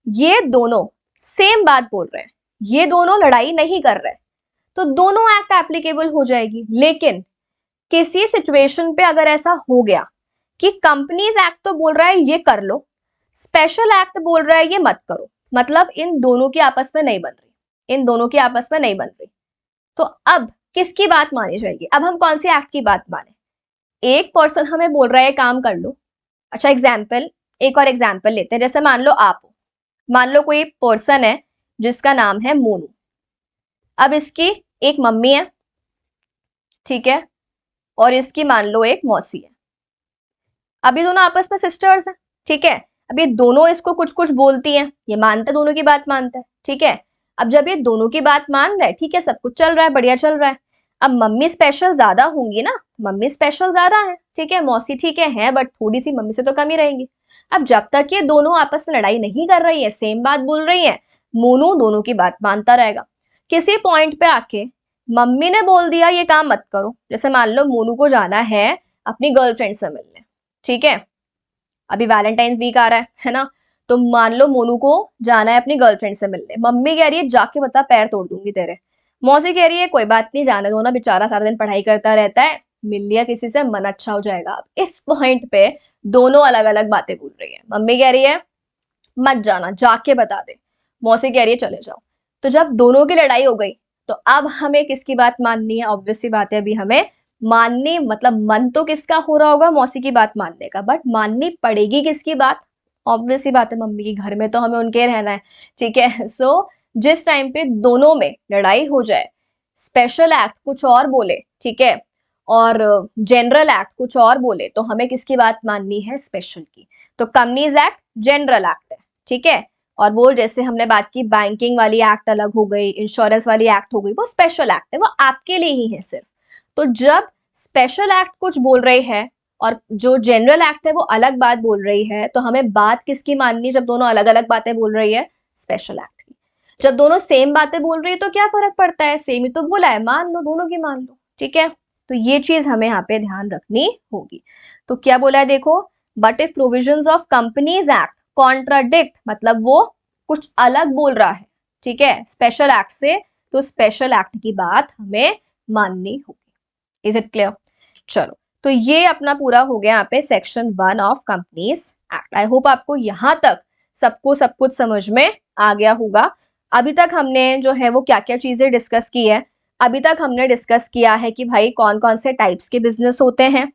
ये दोनों सेम बात बोल रहे हैं, ये दोनों लड़ाई नहीं कर रहे, तो दोनों एक्ट एप्लीकेबल हो जाएगी। लेकिन किसी सिचुएशन पे अगर ऐसा हो गया कि कंपनीज एक्ट तो बोल रहा है ये कर लो, स्पेशल एक्ट बोल रहा है ये मत करो, मतलब इन दोनों की आपस में नहीं बन रही, इन दोनों की आपस में नहीं बन रही, तो अब किसकी बात मानी जाएगी? अब हम कौन सी एक्ट की बात माने? एक पर्सन हमें बोल रहा है काम कर लो, अच्छा एग्जाम्पल, एक और एग्जाम्पल लेते हैं, जैसे मान लो आप हो, मान लो कोई पर्सन है जिसका नाम है मोनू, अब इसकी एक मम्मी है, ठीक है, और इसकी मान लो एक मौसी है। अब ये दोनों आपस में सिस्टर्स हैं, ठीक है। अब ये दोनों इसको कुछ कुछ बोलती हैं, ये मानता है, दोनों की बात मानता है, ठीक है। अब जब ये दोनों की बात मान रहा है, ठीक है, सब कुछ चल रहा है, बढ़िया चल रहा है। अब मम्मी स्पेशल ज्यादा होंगी ना, मम्मी स्पेशल ज्यादा है, ठीक है, मौसी ठीक है बट थोड़ी सी मम्मी से तो कम ही रहेंगी। अब जब तक ये दोनों आपस में लड़ाई नहीं कर रही है, सेम बात बोल रही है, मोनू दोनों की बात मानता रहेगा। किसी पॉइंट पे आके मम्मी ने बोल दिया ये काम मत करो, जैसे मान लो मोनू को जाना है अपनी गर्लफ्रेंड से मिलने, ठीक है, अभी वैलेंटाइंस वीक आ रहा है ना, तो मान लो मोनू को जाना है अपनी गर्लफ्रेंड से मिलने, मम्मी कह रही है जाके बता पैर तोड़ दूंगी तेरे, मौसी कह रही है कोई बात नहीं जाने दो ना, बेचारा सारा दिन पढ़ाई करता रहता है, मिल लिया किसी से, मन अच्छा हो जाएगा। अब इस पॉइंट पे दोनों अलग अलग बातें बोल रही है। मम्मी कह रही है मत जाना, जाके बता दे। मौसी कह रही है चले जाओ। तो जब दोनों की लड़ाई हो गई तो अब हमें किसकी बात माननी है? ऑब्वियस सी बात है, अभी हमें माननी, मतलब मन तो किसका हो रहा होगा? मौसी की बात मानने का, बट माननी पड़ेगी किसकी बात? ऑब्वियस सी बात है, मम्मी की। घर में तो हमें उनके रहना है, ठीक है। सो जिस टाइम पे दोनों में लड़ाई हो जाए, स्पेशल एक्ट कुछ और बोले, ठीक है, और जनरल एक्ट कुछ और बोले, तो हमें किसकी बात माननी है? स्पेशल की। तो कंपनीज एक्ट जनरल एक्ट है, ठीक है, और वो जैसे हमने बात की बैंकिंग वाली एक्ट अलग हो गई, इंश्योरेंस वाली एक्ट हो गई, वो स्पेशल एक्ट है, वो आपके लिए ही है सिर्फ। तो जब स्पेशल एक्ट कुछ बोल रही है और जो जनरल एक्ट है वो अलग बात बोल रही है, तो हमें बात किसकी माननी है जब दोनों अलग अलग बातें बोल रही है? स्पेशल एक्ट की। जब दोनों सेम बातें बोल रही है तो क्या फर्क पड़ता है? सेम ही तो बोला है, मान लो, दोनों की मान लो, ठीक है। तो ये चीज हमें यहाँ पे ध्यान रखनी होगी। तो क्या बोला है देखो, but if provisions of companies act contradict, मतलब वो कुछ अलग बोल रहा है, ठीक है, स्पेशल एक्ट से, तो स्पेशल एक्ट की बात हमें माननी होगी। Is it clear? चलो, तो ये अपना पूरा हो गया यहाँ पे section 1 of companies act. I hope आपको यहाँ तक सबको सब कुछ समझ में आ गया होगा। अभी तक हमने जो है वो क्या क्या चीजें डिस्कस की है? अभी तक हमने डिस्कस किया है कि भाई कौन कौन से टाइप्स के बिजनेस होते हैं,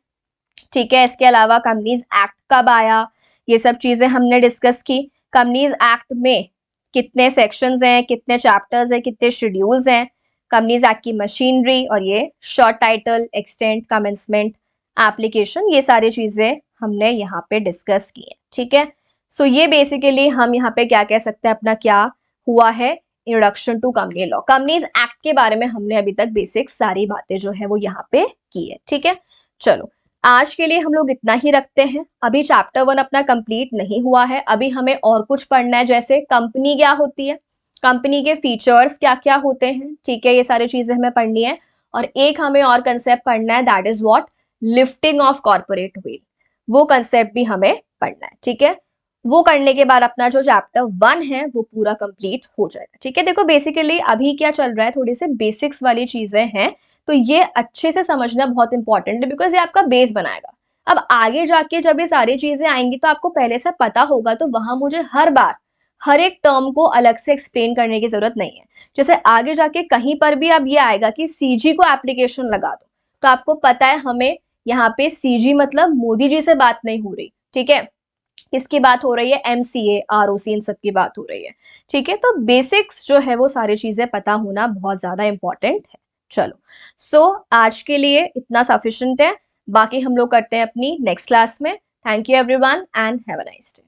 ठीक है। इसके अलावा कंपनीज एक्ट कब आया, ये सब चीजें हमने डिस्कस की। कंपनीज एक्ट में कितने सेक्शंस हैं, कितने चैप्टर्स हैं, कितने शेड्यूल्स हैं, कंपनीज एक्ट की मशीनरी, और ये short title, extent, commencement, application, ये सारी चीजें हमने यहाँ पे डिस्कस की है, ठीक है। सो ये बेसिकली हम यहाँ पे क्या कह सकते हैं, अपना क्या हुआ है, introduction to company law. Companies act के बारे में हमने अभी तक बेसिक सारी बातें जो है वो यहाँ पे की है, ठीक है। चलो, आज के लिए हम लोग इतना ही रखते हैं। अभी चैप्टर 1 अपना कंप्लीट नहीं हुआ है, अभी हमें और कुछ पढ़ना है, जैसे कंपनी क्या होती है, कंपनी के फीचर्स क्या क्या होते हैं, ठीक है, ये सारी चीजें हमें पढ़नी है। और एक हमें और कंसेप्ट पढ़ना है, that is what, lifting of corporate veil. वो कंसेप्ट भी हमें पढ़ना है, ठीक है। वो करने के बाद अपना जो चैप्टर 1 है वो पूरा कंप्लीट हो जाएगा, ठीक है। देखो बेसिकली अभी क्या चल रहा है, थोड़ी सी बेसिक्स वाली चीजें हैं, तो ये अच्छे से समझना बहुत इंपॉर्टेंट है, बिकॉज ये आपका बेस बनाएगा। अब आगे जाके जब ये सारी चीजें आएंगी तो आपको पहले से पता होगा, तो वहां मुझे हर बार हर एक टर्म को अलग से एक्सप्लेन करने की जरूरत नहीं है। जैसे आगे जाके कहीं पर भी अब ये आएगा कि सीजी को एप्लीकेशन लगा दो, तो आपको पता है हमें यहाँ पे सीजी मतलब मोदी जी से बात नहीं हो रही, ठीक है, किसकी बात हो रही है? एमसीए, आरओसी, इन सब की बात हो रही है, ठीक है। तो बेसिक्स जो है वो सारी चीजें पता होना बहुत ज्यादा इंपॉर्टेंट है। चलो, सो आज के लिए इतना सफिशिएंट है, बाकी हम लोग करते हैं अपनी नेक्स्ट क्लास में। Thank you everyone and have a nice day.